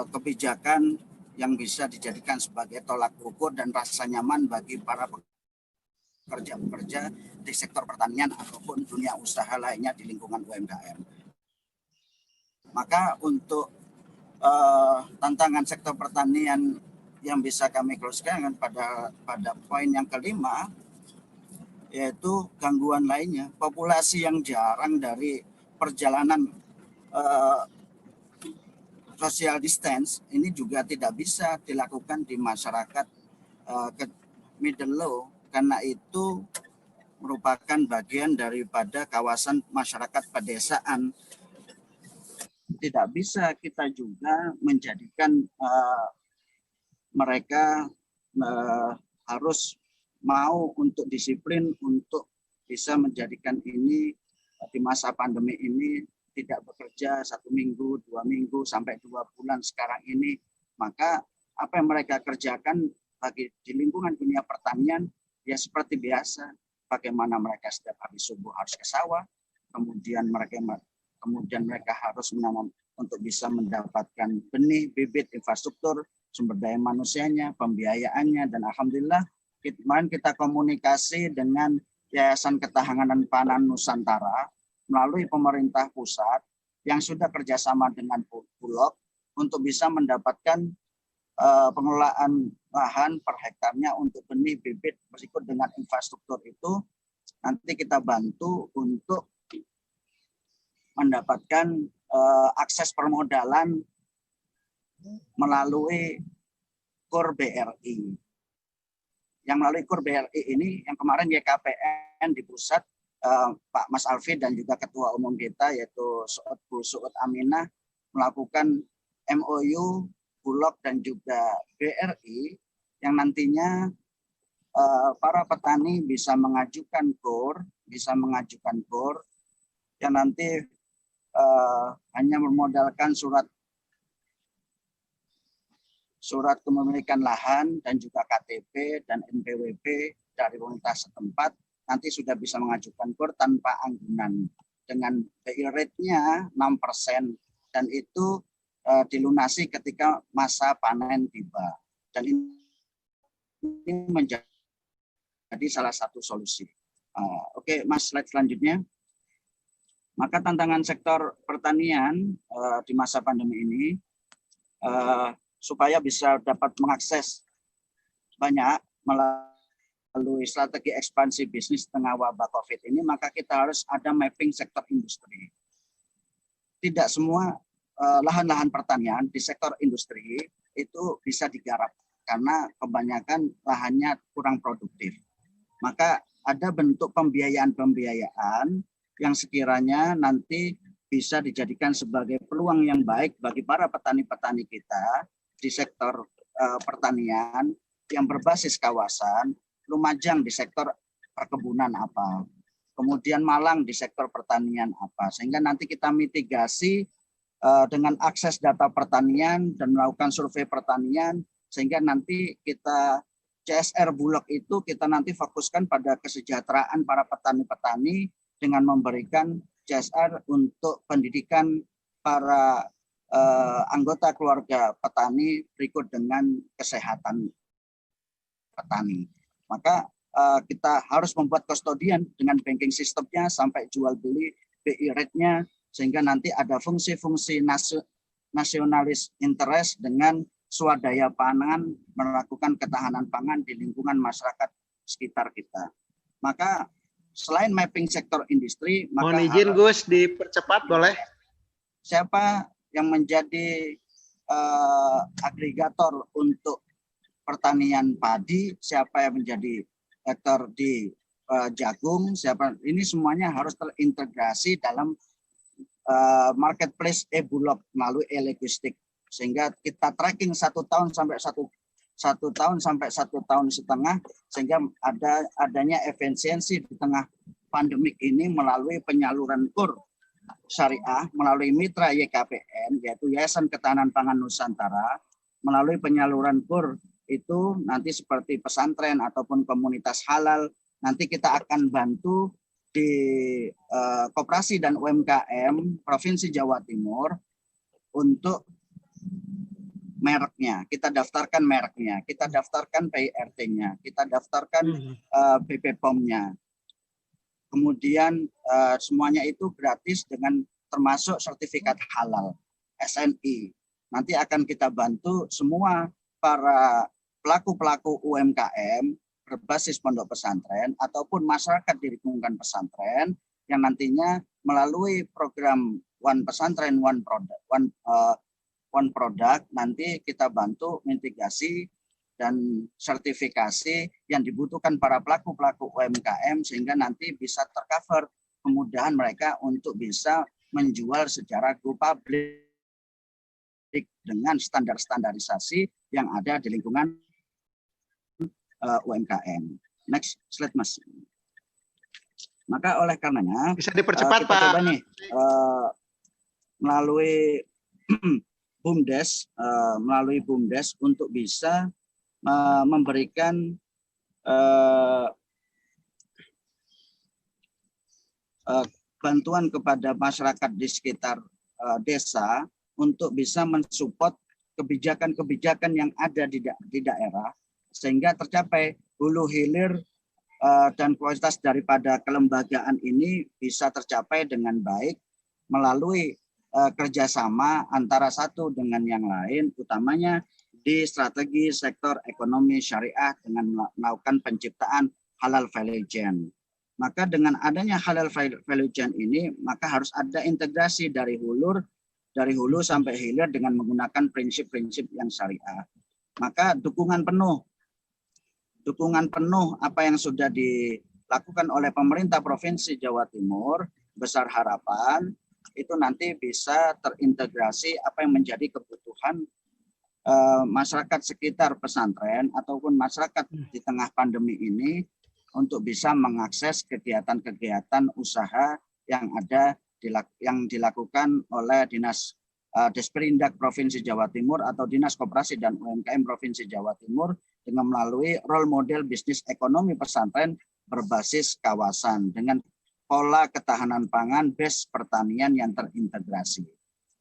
kebijakan yang bisa dijadikan sebagai tolak ukur dan rasa nyaman bagi para pekerja-pekerja di sektor pertanian ataupun dunia usaha lainnya di lingkungan UMKM. Maka untuk tantangan sektor pertanian yang bisa kami close-kan pada poin yang kelima, yaitu gangguan lainnya, populasi yang jarang dari perjalanan social distance ini juga tidak bisa dilakukan di masyarakat middle low, karena itu merupakan bagian daripada kawasan masyarakat pedesaan. Tidak bisa kita juga menjadikan mereka harus mau untuk disiplin untuk bisa menjadikan ini di masa pandemi ini tidak bekerja 1 minggu, 2 minggu, sampai 2 bulan sekarang ini. Maka apa yang mereka kerjakan bagi di lingkungan dunia pertanian ya seperti biasa. Bagaimana mereka setiap habis subuh harus ke sawah, kemudian mereka harus menanam untuk bisa mendapatkan benih, bibit, infrastruktur, sumber daya manusianya, pembiayaannya, dan alhamdulillah kemarin kita komunikasi dengan Yayasan Ketahanan Pangan Nusantara melalui pemerintah pusat yang sudah kerjasama dengan Bulog untuk bisa mendapatkan pengelolaan lahan per hektarnya untuk benih bibit berikut dengan infrastruktur itu. Nanti kita bantu untuk mendapatkan akses permodalan melalui KUR BRI. Yang melalui KUR BRI ini yang kemarin YKPN di pusat, Pak Mas Alfi dan juga Ketua Umum kita yaitu Bu Suud Aminah melakukan MOU Bulog dan juga BRI yang nantinya para petani bisa mengajukan KUR, yang nanti hanya bermodalkan surat kepemilikan lahan dan juga KTP dan NPWP dari pemerintah setempat, nanti sudah bisa mengajukan KUR tanpa anggunan dengan BI rate-nya 6% dan itu dilunasi ketika masa panen tiba. Dan ini menjadi salah satu solusi. Oke, Mas, slide selanjutnya. Maka tantangan sektor pertanian di masa pandemi ini supaya bisa dapat mengakses banyak melalui strategi ekspansi bisnis tengah wabah COVID ini, maka kita harus ada mapping sektor industri. Tidak semua lahan-lahan pertanian di sektor industri itu bisa digarap karena kebanyakan lahannya kurang produktif. Maka ada bentuk pembiayaan yang sekiranya nanti bisa dijadikan sebagai peluang yang baik bagi para petani-petani kita di sektor pertanian yang berbasis kawasan, Lumajang di sektor perkebunan apa, kemudian Malang di sektor pertanian apa, sehingga nanti kita mitigasi dengan akses data pertanian dan melakukan survei pertanian, sehingga nanti kita CSR Bulog itu kita nanti fokuskan pada kesejahteraan para petani-petani dengan memberikan CSR untuk pendidikan para anggota keluarga petani berikut dengan kesehatan petani. Maka kita harus membuat kustodian dengan banking sistemnya sampai jual beli BI rate-nya, sehingga nanti ada fungsi-fungsi nasionalis interest dengan swadaya pangan, melakukan ketahanan pangan di lingkungan masyarakat sekitar kita. Maka selain mapping sektor industri, maka mohon izin Gus dipercepat boleh. Siapa yang menjadi agregator untuk pertanian padi, siapa yang menjadi ektor di jagung, siapa, ini semuanya harus terintegrasi dalam marketplace e-Bulog melalui e-logistik, sehingga kita tracking 1 tahun sampai 1 tahun setengah, sehingga adanya efisiensi di tengah pandemik ini melalui penyaluran KUR syariah melalui mitra YKPN, yaitu Yayasan Ketahanan Pangan Nusantara. Melalui penyaluran KUR itu nanti seperti pesantren ataupun komunitas halal, nanti kita akan bantu di Koperasi dan UMKM Provinsi Jawa Timur untuk mereknya, kita daftarkan mereknya, kita daftarkan PIRT-nya, kita daftarkan BP POM-nya. Kemudian semuanya itu gratis dengan termasuk sertifikat halal SNI. Nanti akan kita bantu semua para pelaku-pelaku UMKM berbasis pondok pesantren ataupun masyarakat di lingkungan pesantren yang nantinya melalui program One Pesantren One Product nanti kita bantu mitigasi dan sertifikasi yang dibutuhkan para pelaku-pelaku UMKM sehingga nanti bisa tercover kemudahan mereka untuk bisa menjual secara go public dengan standar-standarisasi yang ada di lingkungan UMKM. Next slide, Mas. Maka oleh karenanya bisa dipercepat, kita Pak. coba nih melalui BUMDes untuk bisa memberikan bantuan kepada masyarakat di sekitar desa untuk bisa mensupport kebijakan-kebijakan yang ada di daerah sehingga tercapai hulu hilir dan kualitas daripada kelembagaan ini bisa tercapai dengan baik melalui kerjasama antara satu dengan yang lain, utamanya di strategi sektor ekonomi syariah dengan melakukan penciptaan halal value chain. Maka dengan adanya halal value chain ini, maka harus ada integrasi dari hulu sampai hilir dengan menggunakan prinsip-prinsip yang syariah. Maka dukungan penuh apa yang sudah dilakukan oleh pemerintah Provinsi Jawa Timur, besar harapan itu nanti bisa terintegrasi apa yang menjadi kebutuhan masyarakat sekitar pesantren ataupun masyarakat di tengah pandemi ini untuk bisa mengakses kegiatan-kegiatan usaha yang ada yang dilakukan oleh Dinas Disperindak Provinsi Jawa Timur atau Dinas Koperasi dan UMKM Provinsi Jawa Timur dengan melalui role model bisnis ekonomi pesantren berbasis kawasan dengan pola ketahanan pangan base pertanian yang terintegrasi.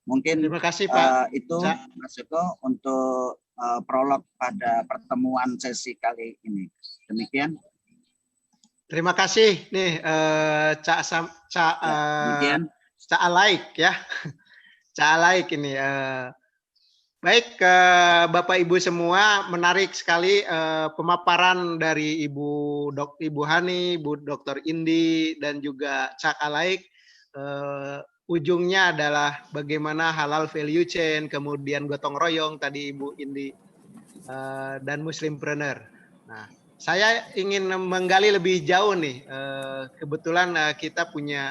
Mungkin Terima kasih Pak. Itu Mas Joko untuk prolog pada pertemuan sesi kali ini. Demikian. Terima kasih nih Cak Alaik ya. Cak Alaik ini. Baik Bapak Ibu semua, menarik sekali pemaparan dari Ibu Hani, Ibu Dr. Indi dan juga Cak Alaik. Ujungnya adalah bagaimana halal value chain, kemudian gotong royong tadi Ibu Indi dan Muslimpreneur. Nah, saya ingin menggali lebih jauh nih. Kebetulan kita punya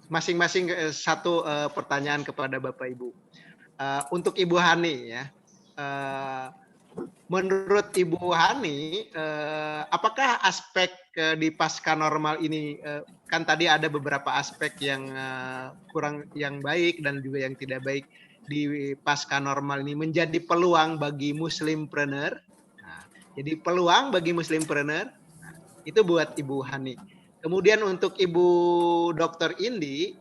masing-masing satu pertanyaan kepada Bapak Ibu. Untuk Ibu Hani ya, menurut Ibu Hani, apakah aspek di pasca normal ini kan tadi ada beberapa aspek yang kurang yang baik dan juga yang tidak baik di pasca normal ini menjadi peluang bagi Muslimpreneur. Nah, jadi peluang bagi Muslimpreneur itu buat Ibu Hani. Kemudian untuk Ibu Dr. Indi,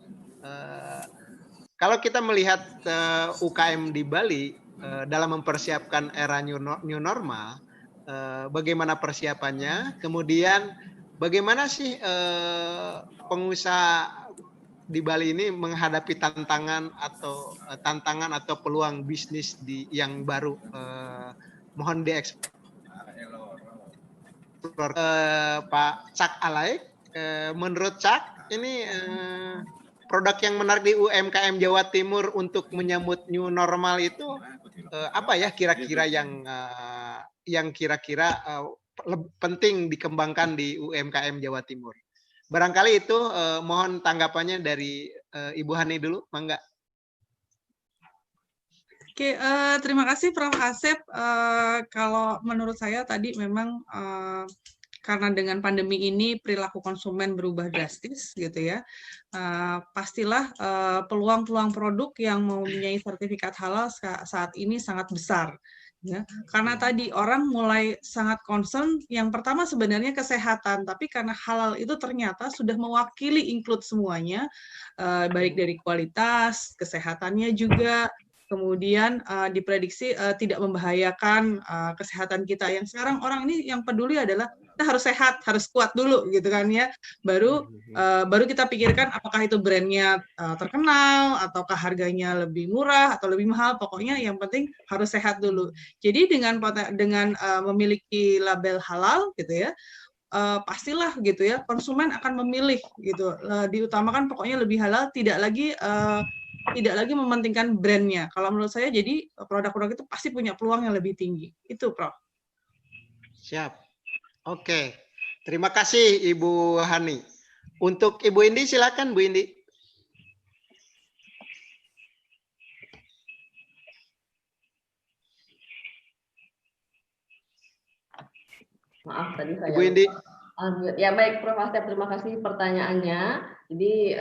kalau kita melihat UKM di Bali dalam mempersiapkan era new normal, bagaimana persiapannya? Kemudian bagaimana sih pengusaha di Bali ini menghadapi tantangan atau peluang bisnis yang baru? Mohon dieksplor. Pak Cak Alaik, menurut Cak ini produk yang menarik di UMKM Jawa Timur untuk menyambut new normal itu apa ya kira-kira yang kira-kira penting dikembangkan di UMKM Jawa Timur? Barangkali itu mohon tanggapannya dari Ibu Hani dulu, mangga. Oke, terima kasih Prof. Asep. Kalau menurut saya tadi memang karena dengan pandemi ini perilaku konsumen berubah drastis gitu ya, pastilah peluang-peluang produk yang mempunyai sertifikat halal saat ini sangat besar. Ya, karena tadi orang mulai sangat concern, yang pertama sebenarnya kesehatan, tapi karena halal itu ternyata sudah mewakili include semuanya, baik dari kualitas, kesehatannya juga, kemudian diprediksi tidak membahayakan kesehatan kita. Yang sekarang orang ini yang peduli adalah kita harus sehat, harus kuat dulu gitu kan ya. Baru kita pikirkan apakah itu brandnya terkenal ataukah harganya lebih murah atau lebih mahal. Pokoknya yang penting harus sehat dulu. Jadi dengan memiliki label halal gitu ya, pastilah gitu ya konsumen akan memilih gitu. Diutamakan pokoknya lebih halal, tidak lagi mementingkan brandnya. Kalau menurut saya jadi produk-produk itu pasti punya peluang yang lebih tinggi. Itu Prof. Siap. Oke, terima kasih Ibu Hani. Untuk Ibu Indi, silakan Bu Indi. Maaf tadi saya Ibu Indi. Ya baik Prof. Asep, terima kasih pertanyaannya. Jadi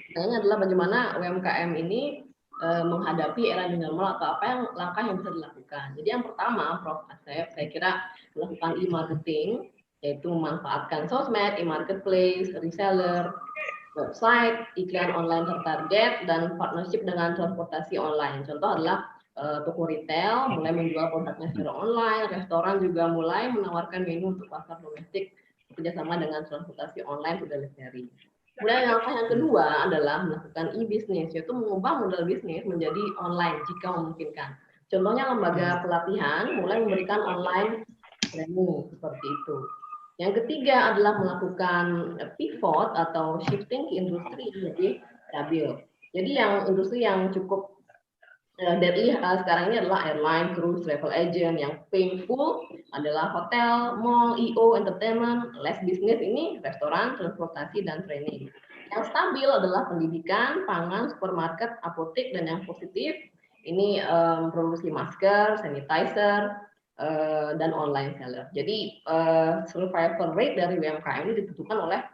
pertanyaannya adalah bagaimana UMKM ini menghadapi era new normal atau apa yang langkah yang bisa dilakukan. Jadi yang pertama Prof. Asep, saya kira melakukan e-marketing, yaitu memanfaatkan sosmed, e-marketplace, reseller, website, iklan online tertarget, dan partnership dengan transportasi online. Contoh adalah toko retail mulai menjual produknya secara online, restoran juga mulai menawarkan menu untuk pasar domestik bekerjasama dengan transportasi online food delivery. Kemudian langkah yang kedua adalah melakukan e-business, yaitu mengubah model bisnis menjadi online jika memungkinkan. Contohnya lembaga pelatihan mulai memberikan online training seperti itu. Yang ketiga adalah melakukan pivot atau shifting ke industri jadi stabil. Jadi yang industri yang cukup dari sekarang ini adalah airline, cruise, travel agent. Yang painful adalah hotel, mall, EO, entertainment, less business ini restoran, transportasi, dan training. Yang stabil adalah pendidikan, pangan, supermarket, apotek, dan yang positif ini produksi masker, sanitizer, dan online seller. Jadi survival rate dari UMKM ini ditentukan oleh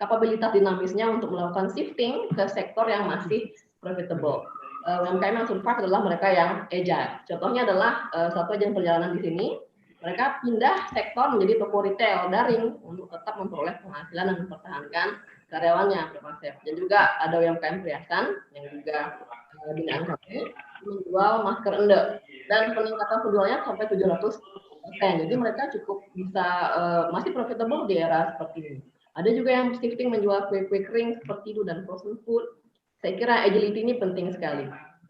kapabilitas dinamisnya untuk melakukan shifting ke sektor yang masih profitable. UMKM yang survive adalah mereka yang agile. Contohnya adalah satu agen perjalanan di sini, mereka pindah sektor menjadi toko retail daring untuk tetap memperoleh penghasilan dan mempertahankan karyawannya, Pak Asep. Dan juga ada UMKM perhiasan yang juga binaan kami menjual masker ende dan peningkatan penjualnya sampai 700%. Jadi mereka cukup bisa masih profitable di era seperti ini. Ada juga yang shifting menjual kue-kue kering seperti itu dan frozen food. Saya kira agility ini penting sekali.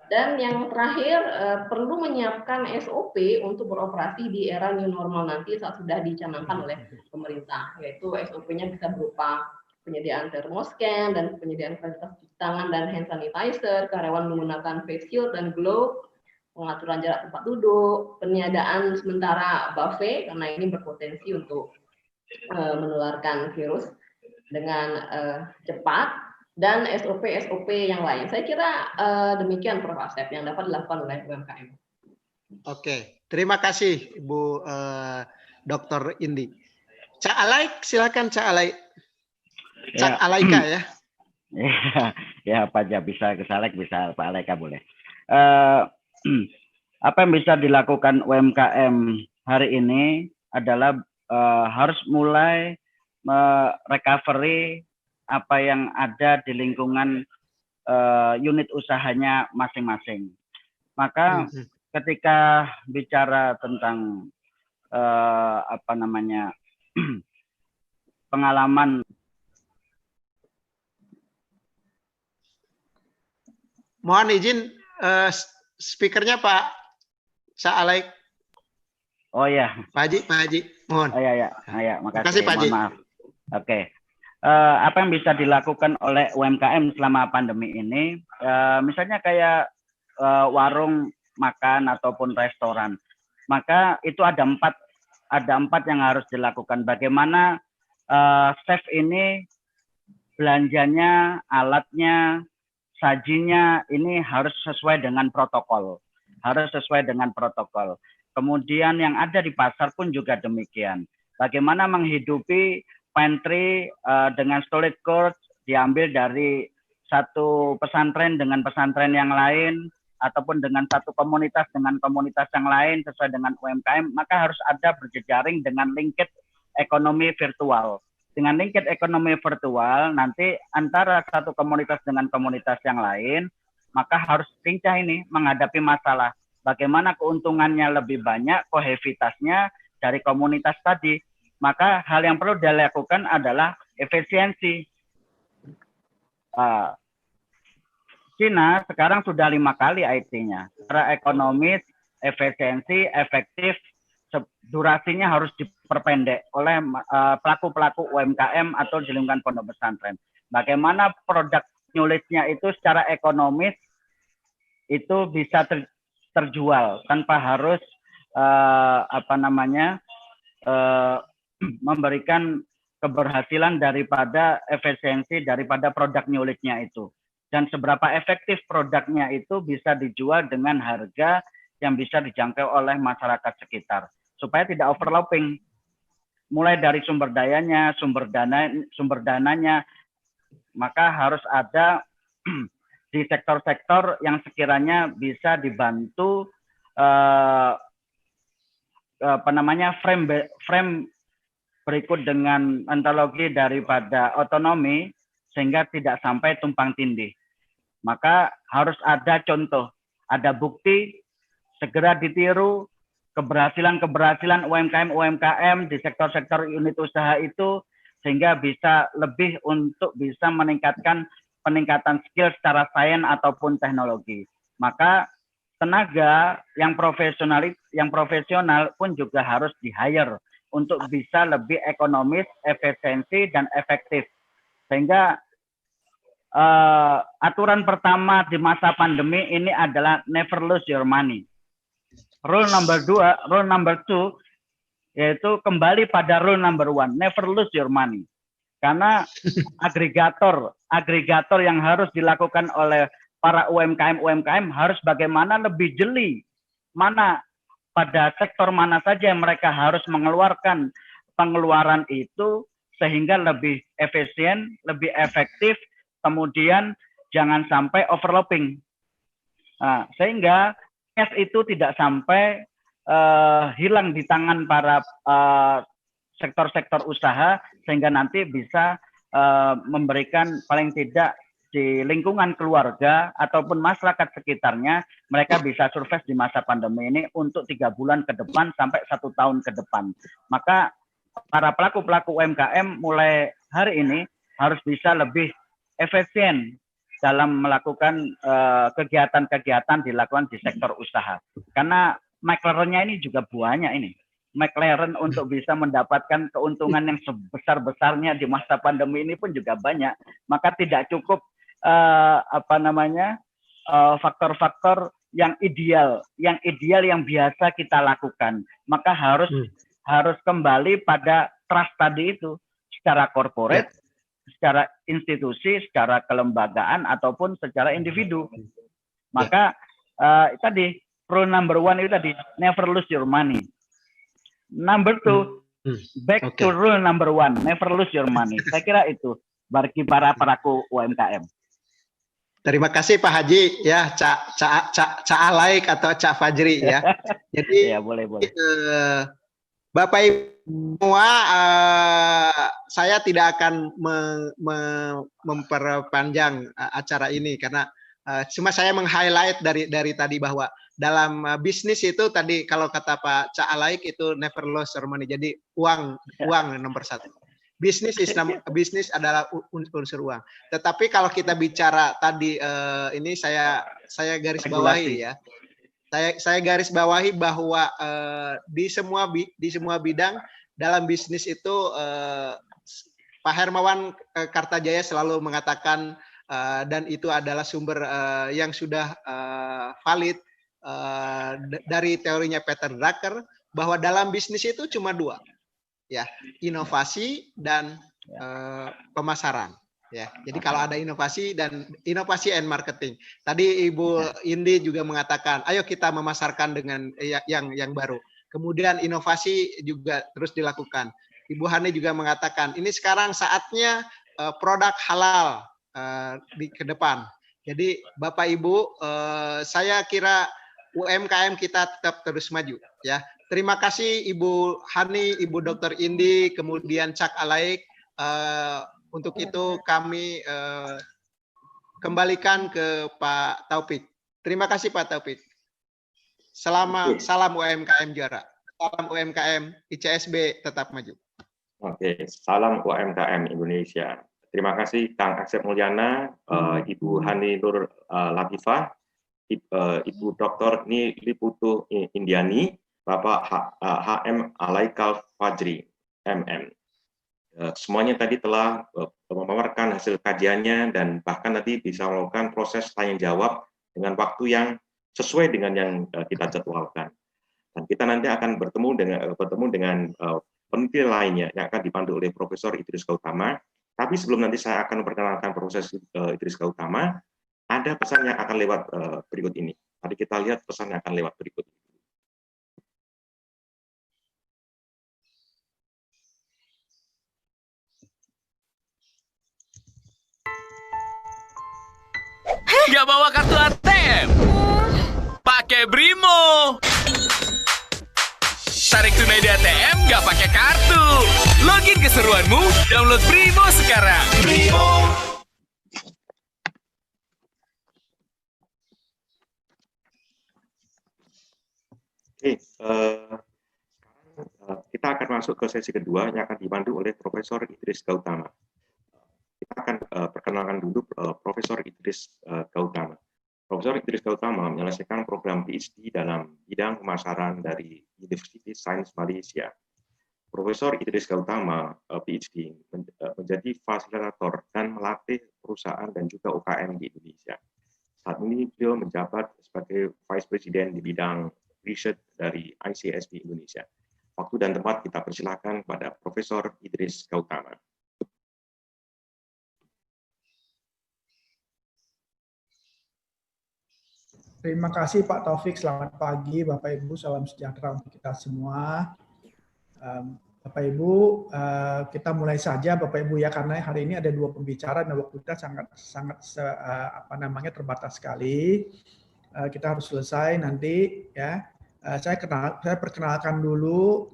Dan yang terakhir, perlu menyiapkan SOP untuk beroperasi di era new normal nanti saat sudah dicanangkan oleh pemerintah, yaitu SOP-nya bisa berupa penyediaan thermoscan dan penyediaan fasilitas cuci tangan dan hand sanitizer, karyawan menggunakan face shield dan glove, pengaturan jarak tempat duduk, peniadaan sementara buffet karena ini berpotensi untuk menularkan virus dengan cepat, dan SOP yang lain. Saya kira demikian Prof. Asep yang dapat dilakukan oleh UMKM. Oke, terima kasih Ibu Dr. Indi. Cak Alaik, silakan Cak Alaik. Cak Alaika ya. Ya, apa aja bisa ke Salek, bisa Pak Alaika boleh. Apa yang bisa dilakukan UMKM hari ini adalah harus mulai recovery apa yang ada di lingkungan unit usahanya masing-masing. Maka ketika bicara tentang pengalaman, mohon izin speakernya Pak Saalaik. Oh ya, Pak Haji, mohon. Oh ya, makasih Pak Haji. Maaf. Oke. Apa yang bisa dilakukan oleh UMKM selama pandemi ini, misalnya kayak warung makan ataupun restoran, maka itu ada empat yang harus dilakukan. Bagaimana chef ini belanjanya, alatnya, sajinya ini harus sesuai dengan protokol, Kemudian yang ada di pasar pun juga demikian. Bagaimana menghidupi pantry dengan storage court diambil dari satu pesantren dengan pesantren yang lain, ataupun dengan satu komunitas dengan komunitas yang lain sesuai dengan UMKM, maka harus ada berjejaring dengan linked ekonomi virtual. Dengan linked ekonomi virtual, nanti antara satu komunitas dengan komunitas yang lain, maka harus lincah ini menghadapi masalah. Bagaimana keuntungannya lebih banyak, kohesivitasnya dari komunitas tadi. Maka hal yang perlu dilakukan adalah efisiensi. China sekarang sudah 5 kali IT-nya. Secara ekonomis, efisiensi, efektif, durasinya harus diperpendek oleh pelaku-pelaku UMKM atau di lingkungan pondok pesantren. Bagaimana produk knowledge-nya itu secara ekonomis itu bisa terjual tanpa harus memberikan keberhasilan daripada efisiensi daripada produk knowledge-nya itu, dan seberapa efektif produknya itu bisa dijual dengan harga yang bisa dijangkau oleh masyarakat sekitar supaya tidak overlapping mulai dari sumber dayanya, sumber dananya, maka harus ada di sektor-sektor yang sekiranya bisa dibantu frame berikut dengan ontologi daripada otonomi sehingga tidak sampai tumpang tindih. Maka harus ada contoh, ada bukti, segera ditiru keberhasilan UMKM di sektor-sektor unit usaha itu sehingga bisa lebih untuk bisa peningkatan skill secara sains ataupun teknologi. Maka tenaga yang profesional pun juga harus di-hire untuk bisa lebih ekonomis, efisiensi, dan efektif. Sehingga aturan pertama di masa pandemi ini adalah never lose your money. Rule number 2 yaitu kembali pada rule number 1, never lose your money. Karena agregator yang harus dilakukan oleh para UMKM harus bagaimana lebih jeli pada sektor mana saja yang mereka harus mengeluarkan pengeluaran itu sehingga lebih efisien, lebih efektif, kemudian jangan sampai overlapping. Nah, sehingga cash itu tidak sampai hilang di tangan para sektor-sektor usaha, sehingga nanti bisa memberikan paling tidak di lingkungan keluarga ataupun masyarakat sekitarnya, mereka bisa survive di masa pandemi ini untuk 3 bulan ke depan sampai 1 tahun ke depan. Maka para pelaku-pelaku UMKM mulai hari ini harus bisa lebih efisien dalam melakukan kegiatan-kegiatan dilakukan di sektor usaha. Karena McLaren-nya ini juga banyak ini. McLaren untuk bisa mendapatkan keuntungan yang sebesar-besarnya di masa pandemi ini pun juga banyak. Maka tidak cukup faktor-faktor yang ideal yang biasa kita lakukan. Maka harus kembali pada trust tadi itu secara corporate, secara institusi, secara kelembagaan ataupun secara individu. Maka tadi rule number 1 itu tadi, never lose your money. Number 2, back to rule number 1, never lose your money. Saya kira itu bagi para pelaku UMKM. Terima kasih Pak Haji ya, Cak Alaik atau Cak Fajri ya. Jadi ya, boleh. Bapak Ibu semua, saya tidak akan memperpanjang acara ini karena cuma saya meng-highlight dari tadi bahwa dalam bisnis itu tadi kalau kata Pak Cak Alaik itu never lose your money. Jadi uang nomor 1. Bisnis adalah unsur uang. Tetapi kalau kita bicara tadi ini saya garis bawahi ya. Saya garis bawahi bahwa di semua bidang dalam bisnis itu Pak Hermawan Kartajaya selalu mengatakan dan itu adalah sumber yang sudah valid dari teorinya Peter Drucker bahwa dalam bisnis itu cuma 2. Ya, inovasi dan pemasaran. Ya, jadi kalau ada inovasi and marketing. Tadi Ibu Indi juga mengatakan, ayo kita memasarkan dengan yang baru. Kemudian inovasi juga terus dilakukan. Ibu Hani juga mengatakan, ini sekarang saatnya produk halal ke depan. Jadi Bapak Ibu, saya kira UMKM kita tetap terus maju. Ya. Terima kasih Ibu Hani, Ibu Dr. Indi, kemudian Cak Alaik. Untuk itu kami kembalikan ke Pak Taufik. Terima kasih Pak Taufik. Salam UMKM juara. Salam UMKM ICSB tetap maju. Oke, salam UMKM Indonesia. Terima kasih Kang Asep Mulyana, Ibu Hani Nur Latifah, Ibu Dr. Niliputu Indiani, Bapak HM Alaikal Fajri, MM. Semuanya tadi telah memaparkan hasil kajiannya dan bahkan nanti bisa melakukan proses tanya jawab dengan waktu yang sesuai dengan yang kita jadwalkan. Dan kita nanti akan bertemu dengan peneliti lainnya yang akan dipandu oleh Profesor Idris Gautama. Tapi sebelum nanti saya akan memperkenalkan Profesor Idris Gautama, ada pesan yang akan lewat berikut ini. Mari kita lihat pesan yang akan lewat berikut ini. Nggak bawa kartu ATM? Pakai Brimo. Tarik tunai di ATM nggak pakai kartu. Login keseruanmu, download Brimo sekarang. Brimo. Oke, kita akan masuk ke sesi kedua yang akan dipandu oleh Profesor Idris Gautama. Kita akan perkenalkan dulu Profesor Idris Gautama. Profesor Idris Gautama menyelesaikan program PhD dalam bidang pemasaran dari University Science Malaysia. Profesor Idris Gautama PhD menjadi fasilitator dan melatih perusahaan dan juga UKM di Indonesia. Saat ini beliau menjabat sebagai Vice President di bidang Research dari ICSB Indonesia. Waktu dan tempat kita persilakan kepada Profesor Idris Gautama. Terima kasih Pak Taufik, selamat pagi Bapak Ibu, salam sejahtera untuk kita semua. Bapak Ibu, kita mulai saja Bapak Ibu ya, karena hari ini ada 2 pembicara dan waktu kita sangat terbatas sekali. Kita harus selesai nanti ya. Saya perkenalkan dulu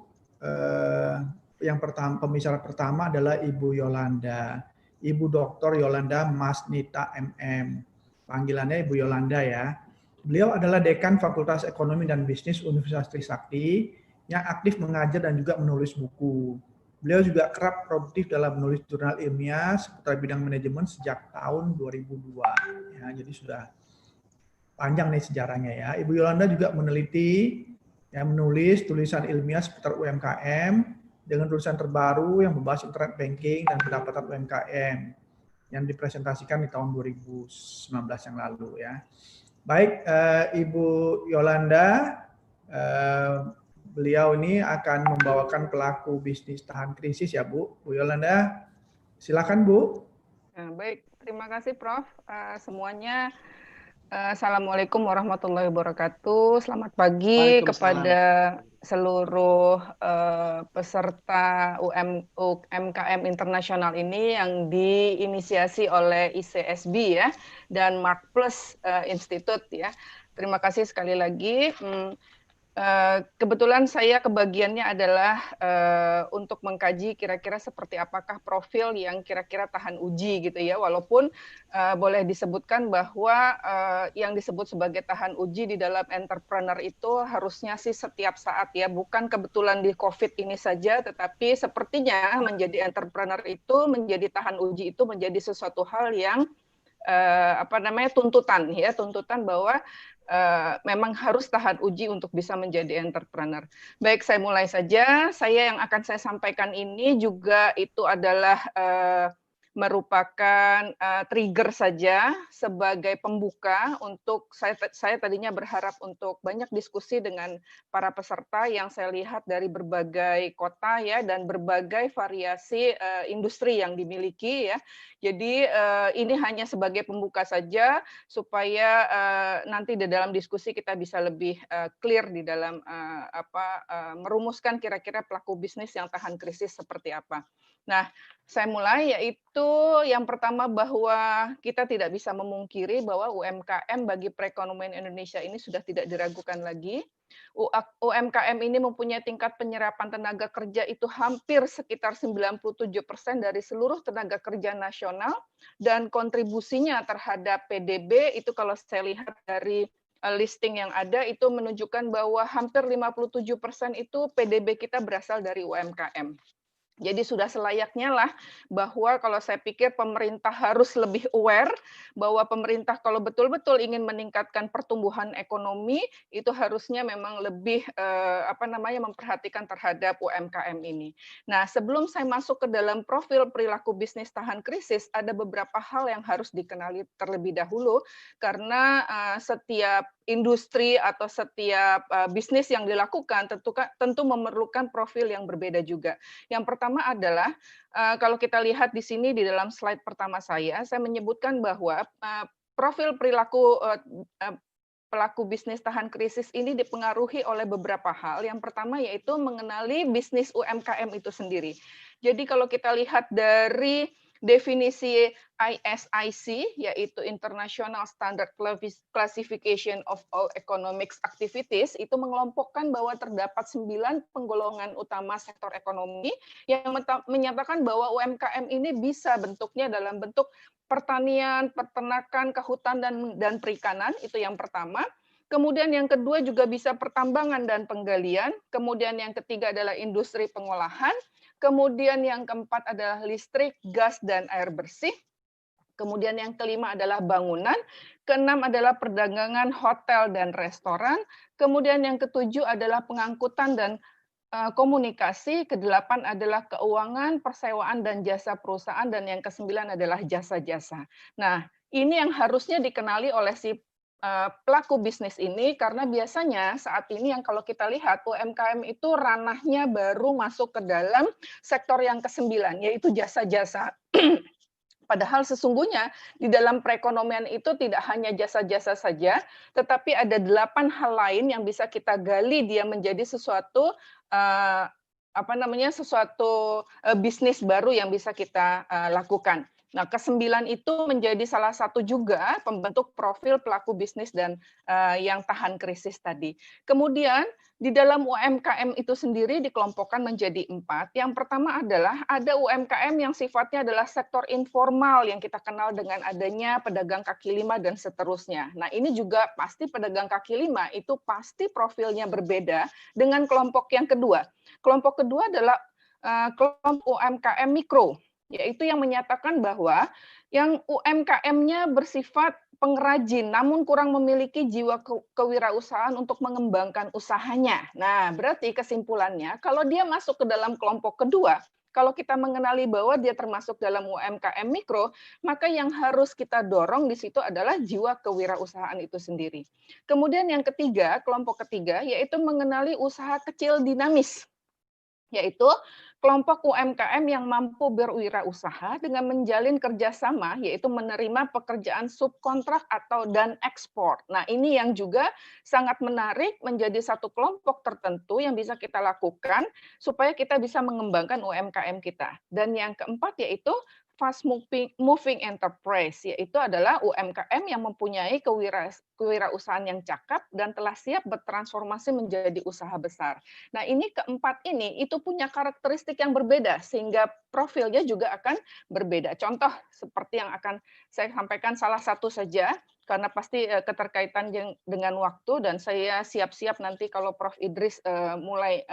yang pertama, pembicara pertama adalah Ibu Yolanda. Ibu Dr. Yolanda Masnita MM. Panggilannya Ibu Yolanda ya. Beliau adalah Dekan Fakultas Ekonomi dan Bisnis Universitas Trisakti yang aktif mengajar dan juga menulis buku. Beliau juga kerap produktif dalam menulis jurnal ilmiah seputar bidang manajemen sejak tahun 2002. Ya, jadi sudah panjang nih sejarahnya ya. Ibu Yolanda juga meneliti, ya, menulis tulisan ilmiah seputar UMKM dengan tulisan terbaru yang membahas internet banking dan pendapatan UMKM yang dipresentasikan di tahun 2019 yang lalu ya. Baik, Ibu Yolanda, beliau ini akan membawakan pelaku bisnis tahan krisis ya Bu. Bu Yolanda, silakan Bu. Nah, baik, terima kasih Prof. Semuanya, Assalamualaikum warahmatullahi wabarakatuh. Selamat pagi kepada seluruh peserta UMKM internasional ini yang diinisiasi oleh ICSB ya dan Mark Plus Institute ya. Terima kasih sekali lagi. Kebetulan saya kebagiannya adalah untuk mengkaji kira-kira seperti apakah profil yang kira-kira tahan uji gitu ya, walaupun boleh disebutkan bahwa yang disebut sebagai tahan uji di dalam entrepreneur itu harusnya sih setiap saat ya, bukan kebetulan di COVID ini saja, tetapi sepertinya menjadi entrepreneur itu, menjadi tahan uji itu menjadi sesuatu hal yang tuntutan ya, tuntutan bahwa memang harus tahan uji untuk bisa menjadi entrepreneur. Baik, saya mulai saja. Saya yang akan saya sampaikan ini juga itu adalah merupakan trigger saja sebagai pembuka untuk saya tadinya berharap untuk banyak diskusi dengan para peserta yang saya lihat dari berbagai kota ya dan berbagai variasi industri yang dimiliki ya. Jadi ini hanya sebagai pembuka saja supaya nanti di dalam diskusi kita bisa lebih clear di dalam merumuskan kira-kira pelaku bisnis yang tahan krisis seperti apa. Nah, saya mulai yaitu yang pertama bahwa kita tidak bisa memungkiri bahwa UMKM bagi perekonomian Indonesia ini sudah tidak diragukan lagi. UMKM ini mempunyai tingkat penyerapan tenaga kerja itu hampir sekitar 97% dari seluruh tenaga kerja nasional dan kontribusinya terhadap PDB itu kalau saya lihat dari listing yang ada itu menunjukkan bahwa hampir 57% itu PDB kita berasal dari UMKM. Jadi sudah selayaknya lah bahwa kalau saya pikir pemerintah harus lebih aware bahwa pemerintah kalau betul-betul ingin meningkatkan pertumbuhan ekonomi itu harusnya memang lebih memperhatikan terhadap UMKM ini. Nah, sebelum saya masuk ke dalam profil perilaku bisnis tahan krisis, ada beberapa hal yang harus dikenali terlebih dahulu karena setiap industri atau setiap bisnis yang dilakukan tentu memerlukan profil yang berbeda juga. Yang pertama adalah kalau kita lihat di sini di dalam slide pertama saya menyebutkan bahwa profil perilaku pelaku bisnis tahan krisis ini dipengaruhi oleh beberapa hal. Yang pertama yaitu mengenali bisnis UMKM itu sendiri. Jadi kalau kita lihat dari definisi ISIC, yaitu International Standard Classification of All Economic Activities, itu mengelompokkan bahwa terdapat 9 penggolongan utama sektor ekonomi yang menyatakan bahwa UMKM ini bisa bentuknya dalam bentuk pertanian, peternakan, kehutanan, dan perikanan, itu yang pertama. Kemudian yang kedua juga bisa pertambangan dan penggalian. Kemudian yang ketiga adalah industri pengolahan. Kemudian yang keempat adalah listrik, gas, dan air bersih. Kemudian yang kelima adalah bangunan. Keenam adalah perdagangan, hotel, dan restoran. Kemudian yang ketujuh adalah pengangkutan dan komunikasi. Kedelapan adalah keuangan, persewaan, dan jasa perusahaan. Dan yang kesembilan adalah jasa-jasa. Nah, ini yang harusnya dikenali oleh si pelaku bisnis ini karena biasanya saat ini yang kalau kita lihat UMKM itu ranahnya baru masuk ke dalam sektor yang ke-9 yaitu jasa-jasa. Padahal sesungguhnya di dalam perekonomian itu tidak hanya jasa-jasa saja, tetapi ada 8 hal lain yang bisa kita gali dia menjadi sesuatu sesuatu bisnis baru yang bisa kita lakukan. Nah, ke-9 itu menjadi salah satu juga pembentuk profil pelaku bisnis dan yang tahan krisis tadi. Kemudian di dalam UMKM itu sendiri dikelompokkan menjadi 4. Yang pertama adalah ada UMKM yang sifatnya adalah sektor informal yang kita kenal dengan adanya pedagang kaki lima dan seterusnya. Nah, ini juga pasti pedagang kaki lima itu pasti profilnya berbeda dengan kelompok yang kedua. Kelompok kedua adalah kelompok UMKM mikro, yaitu yang menyatakan bahwa yang UMKM-nya bersifat pengrajin, namun kurang memiliki jiwa kewirausahaan untuk mengembangkan usahanya. Nah, berarti kesimpulannya, kalau dia masuk ke dalam kelompok kedua, kalau kita mengenali bahwa dia termasuk dalam UMKM mikro, maka yang harus kita dorong di situ adalah jiwa kewirausahaan itu sendiri. Kemudian yang ketiga, kelompok ketiga, yaitu mengenali usaha kecil dinamis, yaitu kelompok UMKM yang mampu berwirausaha dengan menjalin kerjasama, yaitu menerima pekerjaan subkontrak dan ekspor. Nah, ini yang juga sangat menarik menjadi satu kelompok tertentu yang bisa kita lakukan supaya kita bisa mengembangkan UMKM kita. Dan yang keempat yaitu fast moving enterprise, yaitu adalah UMKM yang mempunyai kewirausahaan yang cakap dan telah siap bertransformasi menjadi usaha besar. Nah, ini keempat ini itu punya karakteristik yang berbeda sehingga profilnya juga akan berbeda. Contoh seperti yang akan saya sampaikan salah satu saja, karena pasti keterkaitan dengan waktu dan saya siap-siap nanti kalau Prof. Idris mulai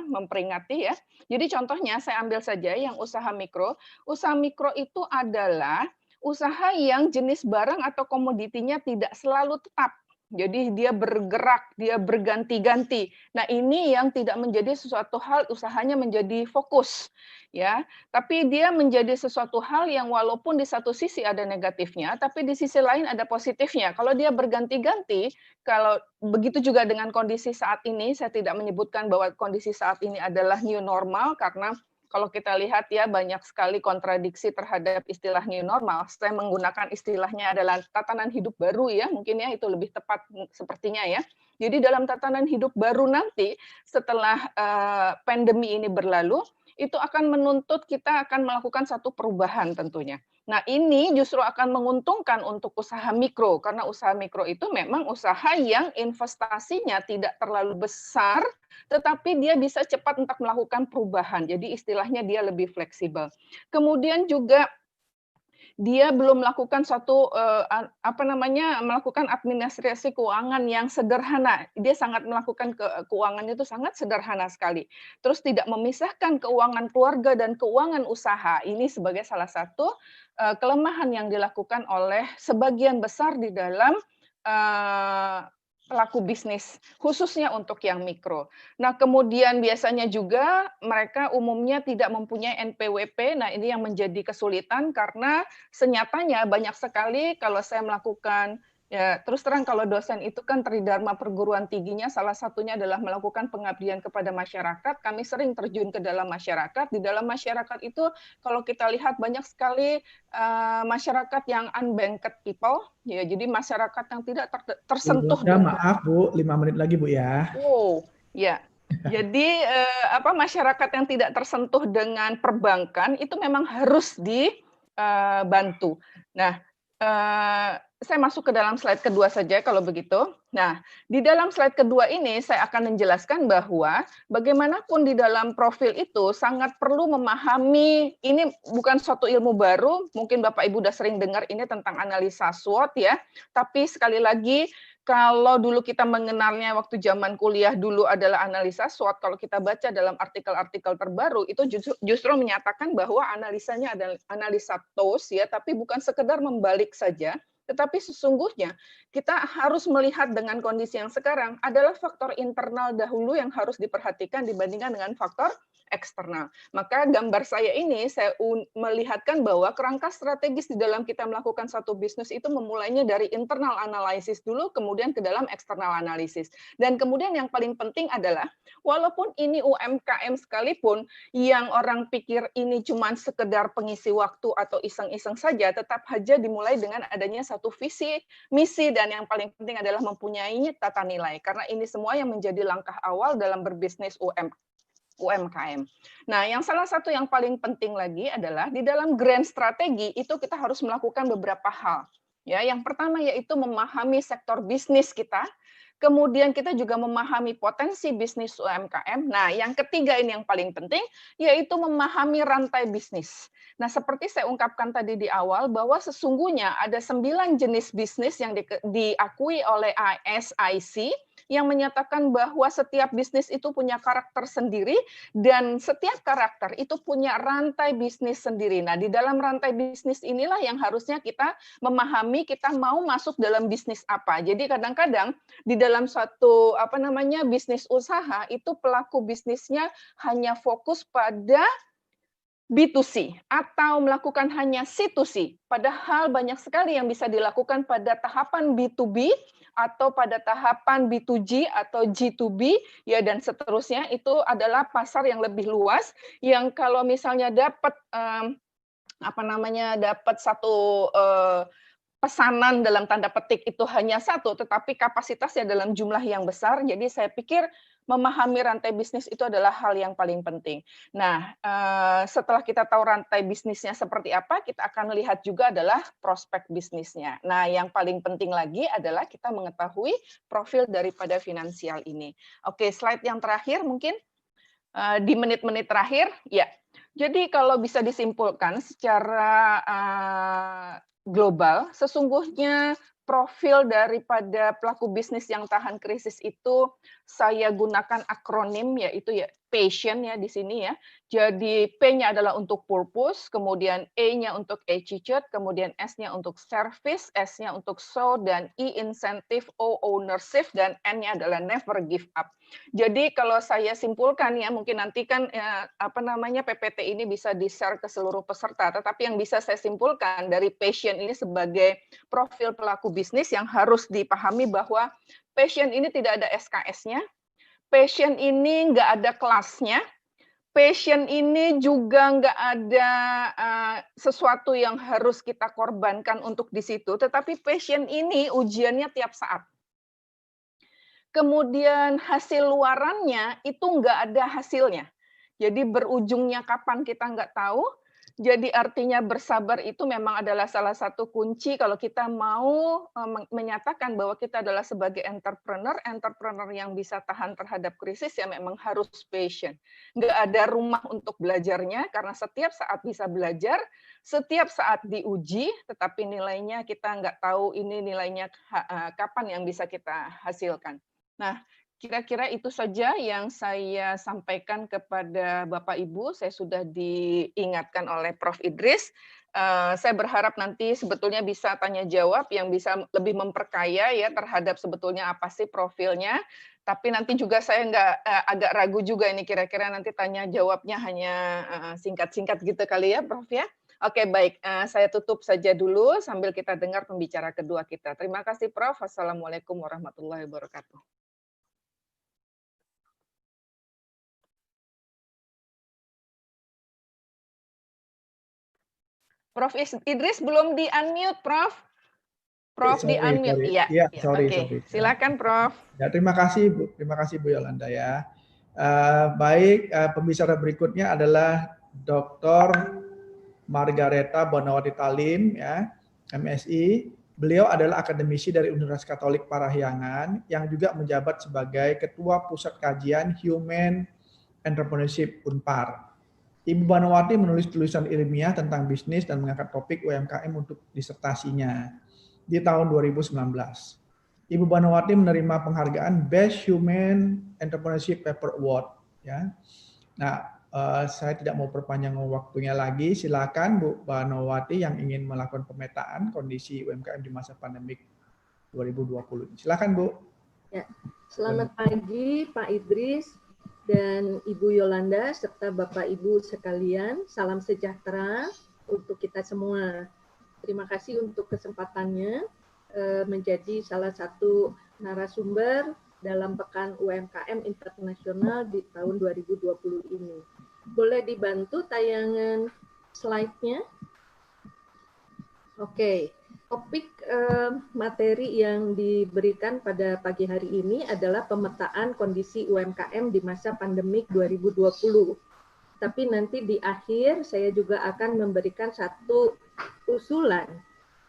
memperingati ya. Jadi contohnya saya ambil saja yang usaha mikro. Usaha mikro itu adalah usaha yang jenis barang atau komoditinya tidak selalu tetap. Jadi dia bergerak, dia berganti-ganti. Nah, ini yang tidak menjadi sesuatu hal usahanya menjadi fokus, ya. Tapi dia menjadi sesuatu hal yang walaupun di satu sisi ada negatifnya, tapi di sisi lain ada positifnya. Kalau dia berganti-ganti, kalau begitu juga dengan kondisi saat ini, saya tidak menyebutkan bahwa kondisi saat ini adalah new normal karena kalau kita lihat ya banyak sekali kontradiksi terhadap istilah new normal. Saya menggunakan istilahnya adalah tatanan hidup baru ya, mungkin ya itu lebih tepat sepertinya ya. Jadi dalam tatanan hidup baru nanti setelah pandemi ini berlalu, itu akan menuntut kita akan melakukan satu perubahan tentunya. Nah, ini justru akan menguntungkan untuk usaha mikro, karena usaha mikro itu memang usaha yang investasinya tidak terlalu besar, tetapi dia bisa cepat untuk melakukan perubahan. Jadi istilahnya dia lebih fleksibel. Kemudian juga dia belum melakukan melakukan administrasi keuangan yang sederhana. Dia sangat melakukan keuangannya itu sangat sederhana sekali. Terus tidak memisahkan keuangan keluarga dan keuangan usaha. Ini sebagai salah satu kelemahan yang dilakukan oleh sebagian besar di dalam pelaku bisnis, khususnya untuk yang mikro. Nah, kemudian biasanya juga mereka umumnya tidak mempunyai NPWP. Nah, ini yang menjadi kesulitan karena senyatanya banyak sekali kalau saya melakukan, ya terus terang kalau dosen itu kan tridharma perguruan tingginya salah satunya adalah melakukan pengabdian kepada masyarakat. Kami sering terjun ke dalam masyarakat. Di dalam masyarakat itu kalau kita lihat banyak sekali masyarakat yang unbanked people, ya jadi masyarakat yang tidak tersentuh. Maaf Bu, 5 menit lagi Bu ya. Oh, ya. Jadi masyarakat yang tidak tersentuh dengan perbankan itu memang harus dibantu. Nah, saya masuk ke dalam slide kedua saja kalau begitu. Nah, di dalam slide kedua ini saya akan menjelaskan bahwa bagaimanapun di dalam profil itu sangat perlu memahami, ini bukan suatu ilmu baru, mungkin Bapak Ibu sudah sering dengar ini tentang analisa SWOT ya, tapi sekali lagi kalau dulu kita mengenalnya waktu zaman kuliah dulu adalah analisa SWOT, kalau kita baca dalam artikel-artikel terbaru itu justru menyatakan bahwa analisanya adalah analisa TOS ya, tapi bukan sekedar membalik saja, tetapi sesungguhnya kita harus melihat dengan kondisi yang sekarang adalah faktor internal dahulu yang harus diperhatikan dibandingkan dengan faktor eksternal. Maka gambar saya ini saya melihatkan bahwa kerangka strategis di dalam kita melakukan satu bisnis itu memulainya dari internal analisis dulu, kemudian ke dalam eksternal analisis. Dan kemudian yang paling penting adalah walaupun ini UMKM sekalipun yang orang pikir ini cuma sekedar pengisi waktu atau iseng-iseng saja, tetap saja dimulai dengan adanya satu visi, misi, dan yang paling penting adalah mempunyai tata nilai. Karena ini semua yang menjadi langkah awal dalam berbisnis UMKM UMKM. Nah, yang salah satu yang paling penting lagi adalah di dalam grand strategi itu kita harus melakukan beberapa hal. Ya, yang pertama yaitu memahami sektor bisnis kita. Kemudian kita juga memahami potensi bisnis UMKM. Nah, yang ketiga ini yang paling penting, yaitu memahami rantai bisnis. Nah, seperti saya ungkapkan tadi di awal, bahwa sesungguhnya ada 9 jenis bisnis yang diakui oleh ISIC, yang menyatakan bahwa setiap bisnis itu punya karakter sendiri, dan setiap karakter itu punya rantai bisnis sendiri. Nah, di dalam rantai bisnis inilah yang harusnya kita memahami kita mau masuk dalam bisnis apa. Jadi kadang-kadang di dalam suatu bisnis usaha itu pelaku bisnisnya hanya fokus pada B2C atau melakukan hanya C2C. Padahal banyak sekali yang bisa dilakukan pada tahapan B2B atau pada tahapan B2G atau G2B ya, dan seterusnya. Itu adalah pasar yang lebih luas yang kalau misalnya dapat dapat satu pesanan dalam tanda petik itu hanya satu, tetapi kapasitasnya dalam jumlah yang besar. Jadi saya pikir memahami rantai bisnis itu adalah hal yang paling penting. Nah, setelah kita tahu rantai bisnisnya seperti apa, kita akan lihat juga adalah prospek bisnisnya. Nah, yang paling penting lagi adalah kita mengetahui profil daripada finansial ini. Oke, slide yang terakhir mungkin di menit-menit terakhir, ya. Jadi kalau bisa disimpulkan secara global, sesungguhnya profil daripada pelaku bisnis yang tahan krisis itu saya gunakan akronim, yaitu ya passion ya di sini ya. Jadi P-nya adalah untuk purpose, kemudian E-nya untuk attitude, kemudian S-nya untuk service, S-nya untuk show, dan I incentive, O ownership, dan N-nya adalah never give up. Jadi kalau saya simpulkan ya, mungkin nanti kan PPT ini bisa di-share ke seluruh peserta, tetapi yang bisa saya simpulkan dari passion ini sebagai profil pelaku bisnis yang harus dipahami bahwa passion ini tidak ada SKS-nya, passion ini nggak ada kelasnya, passion ini juga nggak ada sesuatu yang harus kita korbankan untuk di situ, tetapi passion ini ujiannya tiap saat. Kemudian hasil luarannya itu nggak ada hasilnya. Jadi berujungnya kapan kita nggak tahu. Jadi artinya bersabar itu memang adalah salah satu kunci kalau kita mau menyatakan bahwa kita adalah sebagai entrepreneur yang bisa tahan terhadap krisis ya memang harus patient. Nggak ada rumah untuk belajarnya karena setiap saat bisa belajar, setiap saat diuji, tetapi nilainya kita nggak tahu ini nilainya kapan yang bisa kita hasilkan. Nah, kira-kira itu saja yang saya sampaikan kepada Bapak Ibu. Saya sudah diingatkan oleh Prof. Idris. Saya berharap nanti sebetulnya bisa tanya jawab yang bisa lebih memperkaya ya terhadap sebetulnya apa sih profilnya. Tapi nanti juga saya agak ragu juga ini kira-kira nanti tanya jawabnya hanya singkat-singkat gitu kali ya, Prof ya. Oke, baik. Saya tutup saja dulu sambil kita dengar pembicara kedua kita. Terima kasih, Prof. Wassalamualaikum warahmatullahi wabarakatuh. Prof. Idris belum di-unmute, Prof. Prof di-unmute. Iya. Oke, silakan, Prof. Ya, terima kasih Bu Yolanda ya. Baik, pembicara berikutnya adalah Dr. Margareta Bonawati Talim ya, MSI. Beliau adalah akademisi dari Universitas Katolik Parahyangan yang juga menjabat sebagai Ketua Pusat Kajian Human Entrepreneurship Unpar. Ibu Bonawati menulis tulisan ilmiah tentang bisnis dan mengangkat topik UMKM untuk disertasinya di tahun 2019. Ibu Bonawati menerima penghargaan Best Human Entrepreneurship Paper Award. Ya. Nah, saya tidak mau perpanjang waktunya lagi. Silakan Bu Bonawati yang ingin melakukan pemetaan kondisi UMKM di masa pandemik 2020. Silakan Bu. Ya. Selamat pagi Pak Idris dan Ibu Yolanda serta Bapak Ibu sekalian, salam sejahtera untuk kita semua. Terima kasih untuk kesempatannya menjadi salah satu narasumber dalam Pekan UMKM Internasional di tahun 2020 ini. Boleh dibantu tayangan slide-nya? Oke. Topik materi yang diberikan pada pagi hari ini adalah pemetaan kondisi UMKM di masa pandemik 2020. Tapi nanti di akhir saya juga akan memberikan satu usulan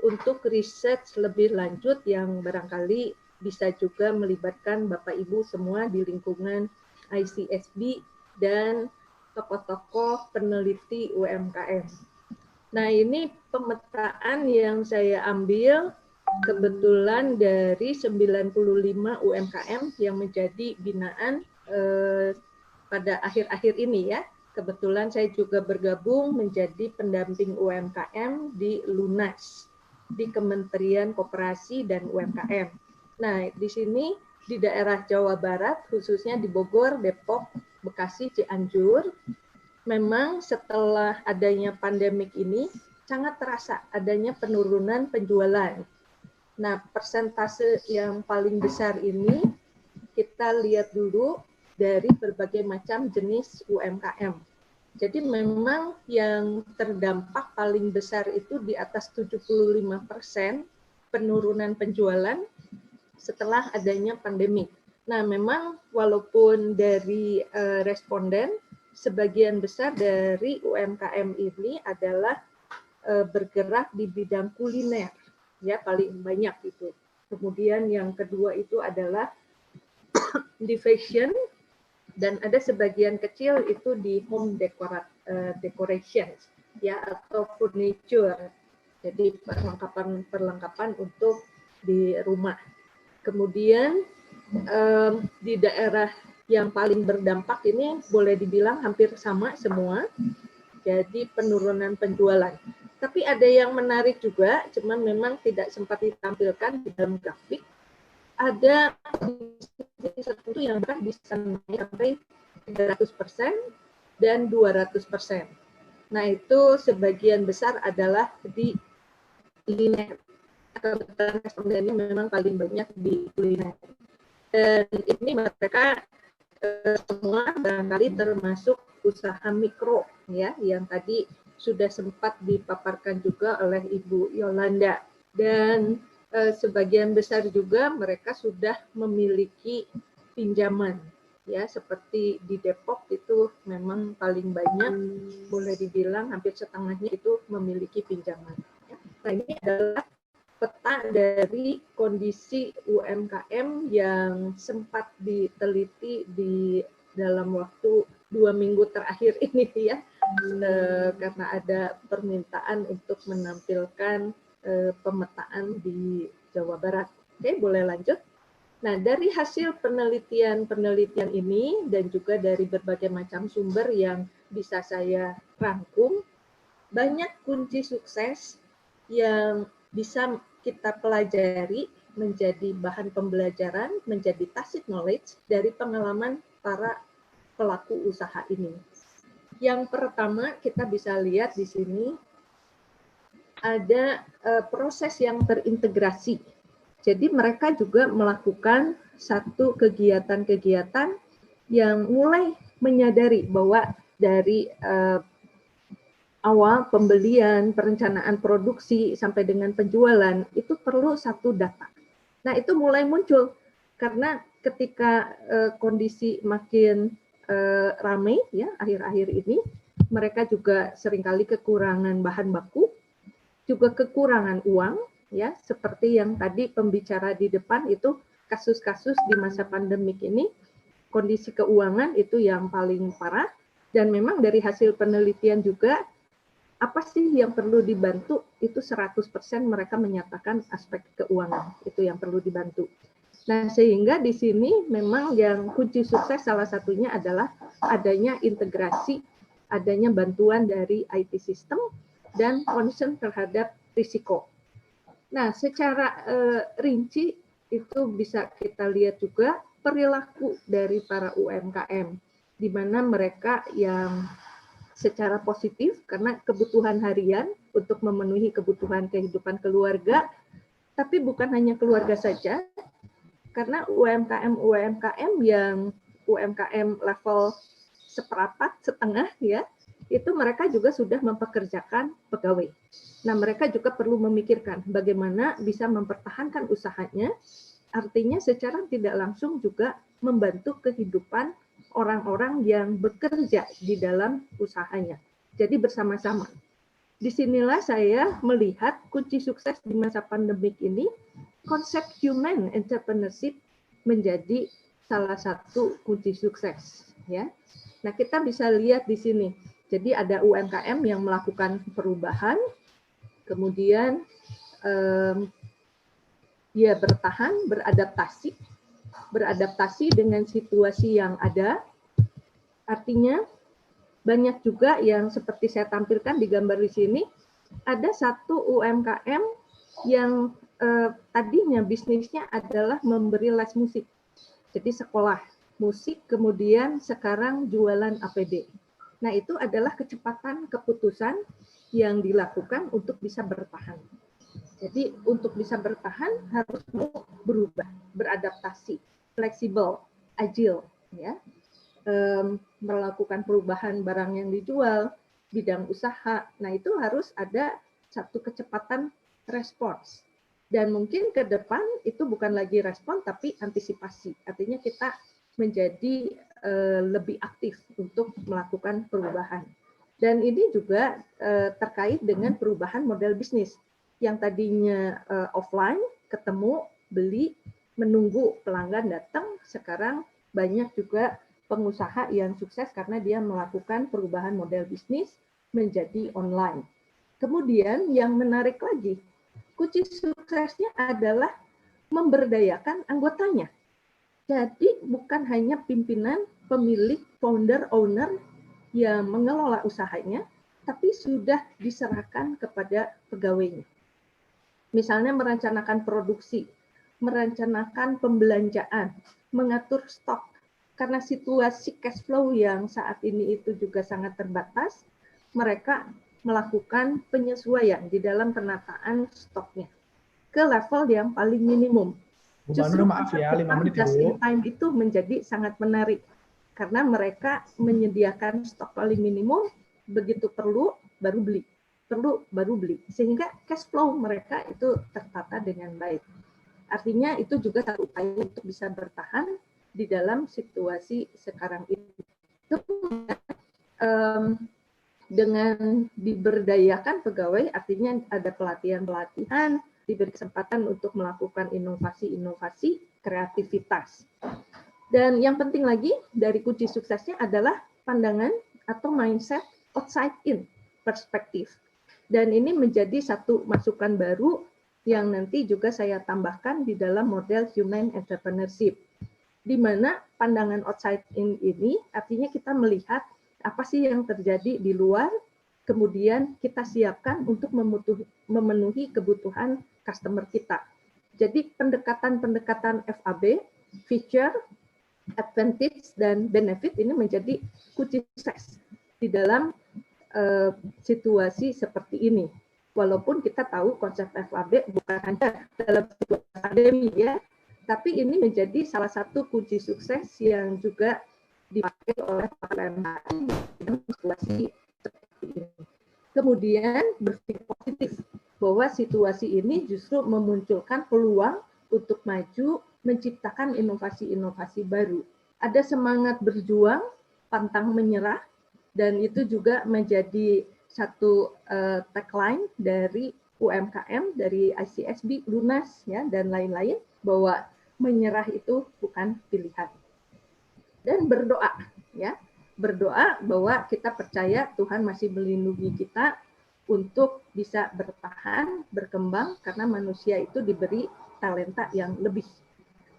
untuk riset lebih lanjut yang barangkali bisa juga melibatkan Bapak Ibu semua di lingkungan ICSB dan tokoh-tokoh peneliti UMKM. Nah, ini pemetaan yang saya ambil kebetulan dari 95 UMKM yang menjadi binaan pada akhir-akhir ini ya. Kebetulan saya juga bergabung menjadi pendamping UMKM di LUNAS, di Kementerian Koperasi dan UMKM. Nah, di sini di daerah Jawa Barat, khususnya di Bogor, Depok, Bekasi, Cianjur, memang setelah adanya pandemik ini sangat terasa adanya penurunan penjualan. Nah, persentase yang paling besar ini kita lihat dulu dari berbagai macam jenis UMKM. Jadi memang yang terdampak paling besar itu di atas 75% penurunan penjualan setelah adanya pandemik. Nah, memang walaupun dari responden, sebagian besar dari UMKM ini adalah bergerak di bidang kuliner, ya paling banyak itu. Kemudian yang kedua itu adalah di fashion, dan ada sebagian kecil itu di home decoration, ya atau furniture. Jadi perlengkapan untuk di rumah. Kemudian di daerah yang paling berdampak ini boleh dibilang hampir sama semua, jadi penurunan penjualan. Tapi ada yang menarik juga, cuman memang tidak sempat ditampilkan di dalam grafik. Ada tertentu yang bahkan bisa naik sampai 300% dan 200%. Nah, itu sebagian besar adalah di kuliner. Kebetulan respondennya memang paling banyak di kuliner. Dan ini mereka semua barangkali termasuk usaha mikro ya yang tadi sudah sempat dipaparkan juga oleh Ibu Yolanda, dan sebagian besar juga mereka sudah memiliki pinjaman ya, seperti di Depok itu memang paling banyak, boleh dibilang hampir setengahnya itu memiliki pinjaman. Nah, ini adalah peta dari kondisi UMKM yang sempat diteliti di dalam waktu 2 minggu terakhir ini ya, karena ada permintaan untuk menampilkan pemetaan di Jawa Barat. Oke, boleh lanjut. Nah, dari hasil penelitian ini dan juga dari berbagai macam sumber yang bisa saya rangkum, banyak kunci sukses yang bisa kita pelajari menjadi bahan pembelajaran, menjadi tacit knowledge dari pengalaman para pelaku usaha ini. Yang pertama kita bisa lihat di sini ada proses yang terintegrasi. Jadi mereka juga melakukan satu kegiatan-kegiatan yang mulai menyadari bahwa dari awal pembelian, perencanaan produksi, sampai dengan penjualan, itu perlu satu data. Nah, itu mulai muncul, karena ketika kondisi makin ramai, ya akhir-akhir ini, mereka juga seringkali kekurangan bahan baku, juga kekurangan uang, ya seperti yang tadi pembicara di depan itu, kasus-kasus di masa pandemik ini, kondisi keuangan itu yang paling parah, dan memang dari hasil penelitian juga, apa sih yang perlu dibantu, itu 100% mereka menyatakan aspek keuangan, itu yang perlu dibantu. Nah, sehingga di sini memang yang kunci sukses salah satunya adalah adanya integrasi, adanya bantuan dari IT system, dan concern terhadap risiko. Nah, secara rinci itu bisa kita lihat juga perilaku dari para UMKM, di mana mereka yang secara positif karena kebutuhan harian untuk memenuhi kebutuhan kehidupan keluarga, tapi bukan hanya keluarga saja, karena UMKM yang UMKM level seperapat, setengah ya, itu mereka juga sudah mempekerjakan pegawai. Nah, mereka juga perlu memikirkan bagaimana bisa mempertahankan usahanya, artinya secara tidak langsung juga membantu kehidupan orang-orang yang bekerja di dalam usahanya. Jadi bersama-sama. Disinilah saya melihat kunci sukses di masa pandemik ini, konsep human entrepreneurship menjadi salah satu kunci sukses. Ya. Nah, kita bisa lihat di sini. Jadi ada UMKM yang melakukan perubahan, kemudian dia bertahan, beradaptasi dengan situasi yang ada. Artinya banyak juga yang seperti saya tampilkan di gambar di sini, ada satu UMKM yang tadinya bisnisnya adalah memberi les musik. Jadi sekolah musik, kemudian sekarang jualan APD. Nah, itu adalah kecepatan keputusan yang dilakukan untuk bisa bertahan. Jadi untuk bisa bertahan harus mau berubah, beradaptasi, fleksibel, agile, ya, melakukan perubahan barang yang dijual, bidang usaha. Nah, itu harus ada satu kecepatan respons. Dan mungkin ke depan itu bukan lagi respon, tapi antisipasi. Artinya kita menjadi lebih aktif untuk melakukan perubahan. Dan ini juga terkait dengan perubahan model bisnis. Yang tadinya offline, ketemu, beli, menunggu pelanggan datang, sekarang banyak juga pengusaha yang sukses karena dia melakukan perubahan model bisnis menjadi online. Kemudian yang menarik lagi, kunci suksesnya adalah memberdayakan anggotanya. Jadi bukan hanya pimpinan, pemilik, founder, owner yang mengelola usahanya, tapi sudah diserahkan kepada pegawainya. Misalnya merencanakan produksi, merencanakan pembelanjaan, mengatur stok. Karena situasi cash flow yang saat ini itu juga sangat terbatas, mereka melakukan penyesuaian di dalam penataan stoknya ke level yang paling minimum. Justru maaf ya, 5 menit just in time itu menjadi sangat menarik karena mereka menyediakan stok paling minimum, begitu perlu baru beli, sehingga cash flow mereka itu tertata dengan baik. Artinya itu juga satu upaya untuk bisa bertahan di dalam situasi sekarang ini. Dengan diberdayakan pegawai, artinya ada pelatihan-pelatihan, diberi kesempatan untuk melakukan inovasi-inovasi, kreativitas. Dan yang penting lagi dari kunci suksesnya adalah pandangan atau mindset outside in perspektif. Dan ini menjadi satu masukan baru yang nanti juga saya tambahkan di dalam model human entrepreneurship. Di mana pandangan outside in ini artinya kita melihat apa sih yang terjadi di luar, kemudian kita siapkan untuk memenuhi kebutuhan customer kita. Jadi pendekatan-pendekatan FAB, feature, advantage, dan benefit ini menjadi kunci sukses di dalam situasi seperti ini. Walaupun kita tahu konsep FAB bukan hanya dalam situasi pandemi ya, tapi ini menjadi salah satu kunci sukses yang juga dipakai oleh para UMKM dalam situasi seperti ini. Kemudian berpikir positif bahwa situasi ini justru memunculkan peluang untuk maju, menciptakan inovasi-inovasi baru. Ada semangat berjuang, pantang menyerah, dan itu juga menjadi satu tagline dari UMKM, dari ICSB, Lunas, ya, dan lain-lain, bahwa menyerah itu bukan pilihan. Dan berdoa, ya, berdoa bahwa kita percaya Tuhan masih melindungi kita untuk bisa bertahan, berkembang, karena manusia itu diberi talenta yang lebih.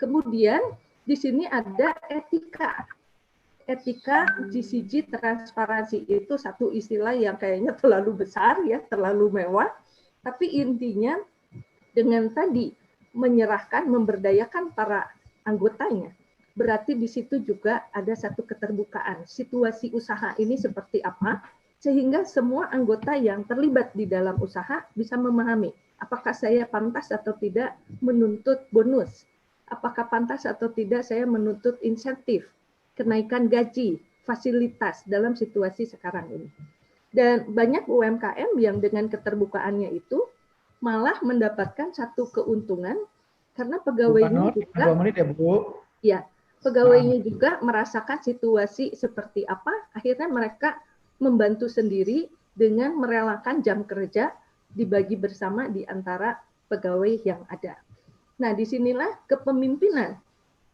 Kemudian di sini ada etika. Etika, GCG, transparansi itu satu istilah yang kayaknya terlalu besar, ya, terlalu mewah. Tapi intinya dengan tadi menyerahkan, memberdayakan para anggotanya, berarti di situ juga ada satu keterbukaan. Situasi usaha ini seperti apa, sehingga semua anggota yang terlibat di dalam usaha bisa memahami apakah saya pantas atau tidak menuntut bonus, apakah pantas atau tidak saya menuntut insentif, kenaikan gaji, fasilitas dalam situasi sekarang ini. Dan banyak UMKM yang dengan keterbukaannya itu malah mendapatkan satu keuntungan karena pegawainya juga 2 menit ya Bu. Ya, pegawainya juga merasakan situasi seperti apa, akhirnya mereka membantu sendiri dengan merelakan jam kerja dibagi bersama di antara pegawai yang ada. Nah, disinilah kepemimpinan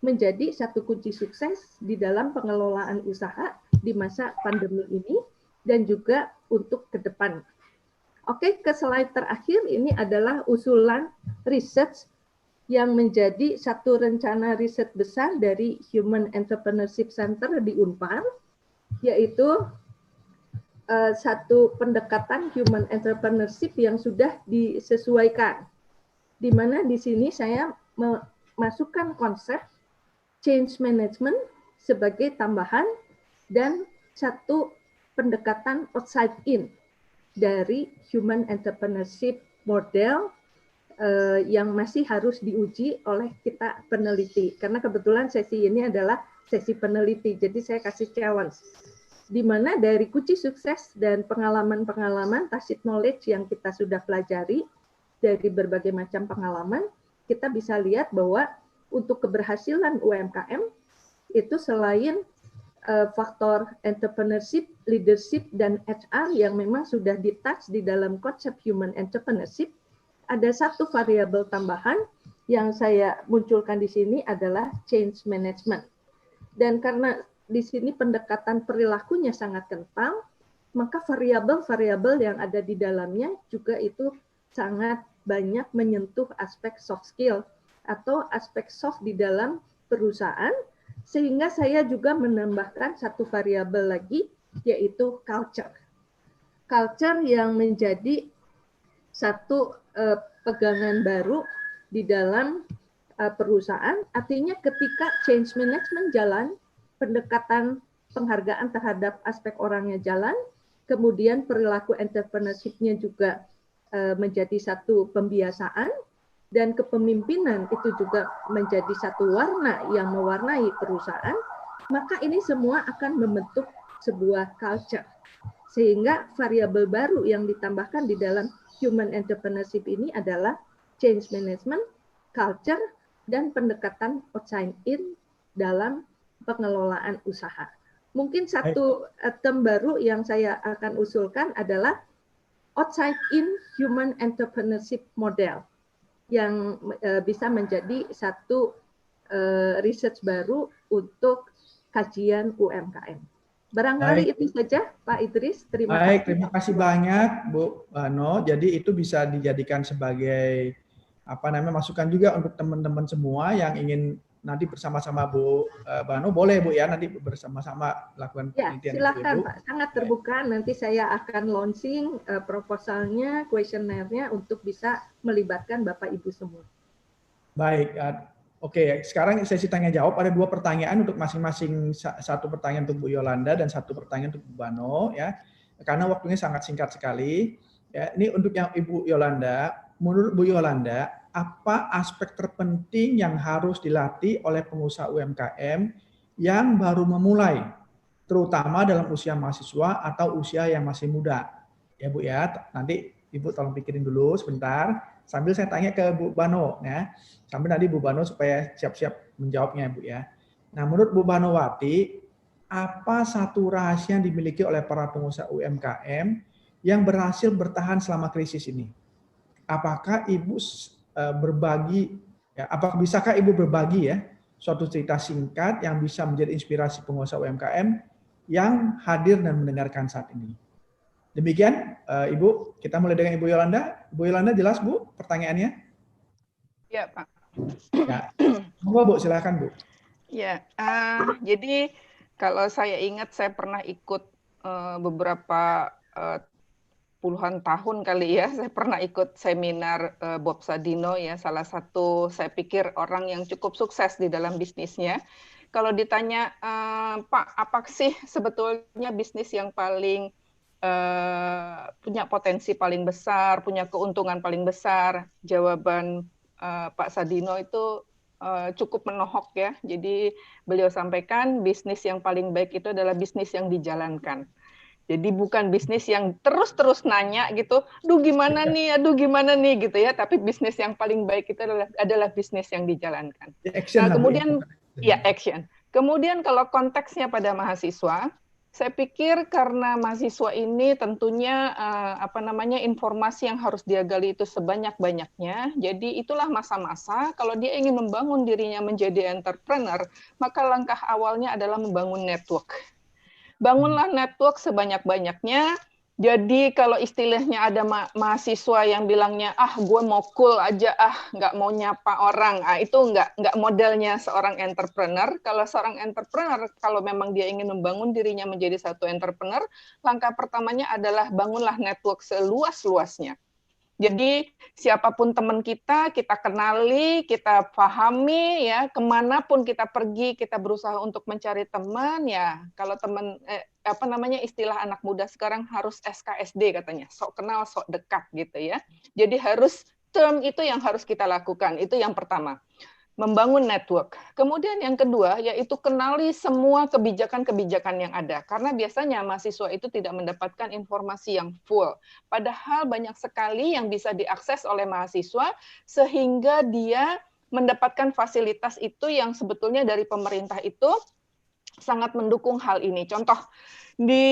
menjadi satu kunci sukses di dalam pengelolaan usaha di masa pandemi ini dan juga untuk ke depan. Oke, ke slide terakhir ini adalah usulan research yang menjadi satu rencana riset besar dari Human Entrepreneurship Center di Unpar, yaitu satu pendekatan human entrepreneurship yang sudah disesuaikan. Di mana di sini saya memasukkan konsep change management sebagai tambahan dan satu pendekatan outside in dari human entrepreneurship model yang masih harus diuji oleh kita peneliti. Karena kebetulan sesi ini adalah sesi peneliti, jadi saya kasih challenge. Di mana dari kunci sukses dan pengalaman-pengalaman tacit knowledge yang kita sudah pelajari dari berbagai macam pengalaman, kita bisa lihat bahwa untuk keberhasilan UMKM itu selain faktor entrepreneurship, leadership, dan HR yang memang sudah di-touch di dalam konsep human entrepreneurship, ada satu variabel tambahan yang saya munculkan di sini adalah change management. Dan karena di sini pendekatan perilakunya sangat kental, maka variabel-variabel yang ada di dalamnya juga itu sangat banyak menyentuh aspek soft skill atau aspek soft di dalam perusahaan, sehingga saya juga menambahkan satu variabel lagi, yaitu culture. Culture yang menjadi satu pegangan baru di dalam perusahaan, artinya ketika change management jalan, pendekatan penghargaan terhadap aspek orangnya jalan, kemudian perilaku entrepreneurship-nya juga menjadi satu pembiasaan, dan kepemimpinan itu juga menjadi satu warna yang mewarnai perusahaan, maka ini semua akan membentuk sebuah culture. Sehingga variabel baru yang ditambahkan di dalam human entrepreneurship ini adalah change management, culture, dan pendekatan outside in dalam pengelolaan usaha. Mungkin satu term baru yang saya akan usulkan adalah outside in human entrepreneurship model yang bisa menjadi satu research baru untuk kajian UMKM. Barangkali itu saja Pak Idris. Terima kasih. Terima kasih banyak Bu Bano. Jadi itu bisa dijadikan sebagai masukan juga untuk teman-teman semua yang ingin nanti bersama-sama Bu Bano, boleh Bu ya, nanti bersama-sama lakukan penelitian. Ya, silakan Pak, sangat terbuka. Nanti saya akan launching proposalnya, kuesionernya untuk bisa melibatkan Bapak Ibu semua. Baik, oke. Sekarang sesi tanya jawab, ada 2 pertanyaan untuk masing-masing, satu pertanyaan untuk Bu Yolanda dan satu pertanyaan untuk Bu Bano ya. Karena waktunya sangat singkat sekali. Ya, ini untuk yang Ibu Yolanda, menurut Bu Yolanda, apa aspek terpenting yang harus dilatih oleh pengusaha UMKM yang baru memulai, terutama dalam usia mahasiswa atau usia yang masih muda? Ya Bu ya, nanti Ibu tolong pikirin dulu sebentar, sambil saya tanya ke Bu Bano ya, sambil nanti Bu Bano supaya siap-siap menjawabnya Bu ya. Nah, menurut Bu Banowati, apa satu rahasia yang dimiliki oleh para pengusaha UMKM yang berhasil bertahan selama krisis ini? Apakah Ibu berbagi, ya, bisakah Ibu berbagi ya suatu cerita singkat yang bisa menjadi inspirasi pengusaha UMKM yang hadir dan mendengarkan saat ini? Demikian Ibu, kita mulai dengan Ibu Yolanda. Ibu Yolanda jelas Bu pertanyaannya? Ya Pak. Ya. Monggo Bu, silakan Bu. Ya, jadi kalau saya ingat saya pernah ikut beberapa puluhan tahun kali ya, saya pernah ikut seminar Bob Sadino ya, salah satu saya pikir orang yang cukup sukses di dalam bisnisnya. Kalau ditanya, Pak, apa sih sebetulnya bisnis yang paling punya potensi paling besar, punya keuntungan paling besar? Jawaban Pak Sadino itu cukup menohok ya. Jadi beliau sampaikan bisnis yang paling baik itu adalah bisnis yang dijalankan. Jadi bukan bisnis yang terus-terus nanya gitu, aduh gimana nih gitu ya, tapi bisnis yang paling baik itu adalah bisnis yang dijalankan. Action Nah, kemudian ya action. Kemudian kalau konteksnya pada mahasiswa, saya pikir karena mahasiswa ini tentunya informasi yang harus dia gali itu sebanyak-banyaknya. Jadi itulah masa-masa kalau dia ingin membangun dirinya menjadi entrepreneur, maka langkah awalnya adalah membangun network. Bangunlah network sebanyak-banyaknya. Jadi kalau istilahnya ada mahasiswa yang bilangnya, gue mau cool aja, nggak mau nyapa orang, itu nggak modelnya seorang entrepreneur. Kalau seorang entrepreneur, kalau memang dia ingin membangun dirinya menjadi satu entrepreneur, langkah pertamanya adalah bangunlah network seluas-luasnya. Jadi siapapun teman kita kenali, kita pahami ya, kemanapun kita pergi, kita berusaha untuk mencari teman ya. Kalau teman istilah anak muda sekarang harus SKSD katanya, sok kenal, sok dekat gitu ya. Jadi harus term itu yang harus kita lakukan, itu yang pertama. Membangun network. Kemudian yang kedua yaitu kenali semua kebijakan-kebijakan yang ada. Karena biasanya mahasiswa itu tidak mendapatkan informasi yang full. Padahal banyak sekali yang bisa diakses oleh mahasiswa sehingga dia mendapatkan fasilitas itu yang sebetulnya dari pemerintah itu sangat mendukung hal ini. Contoh, di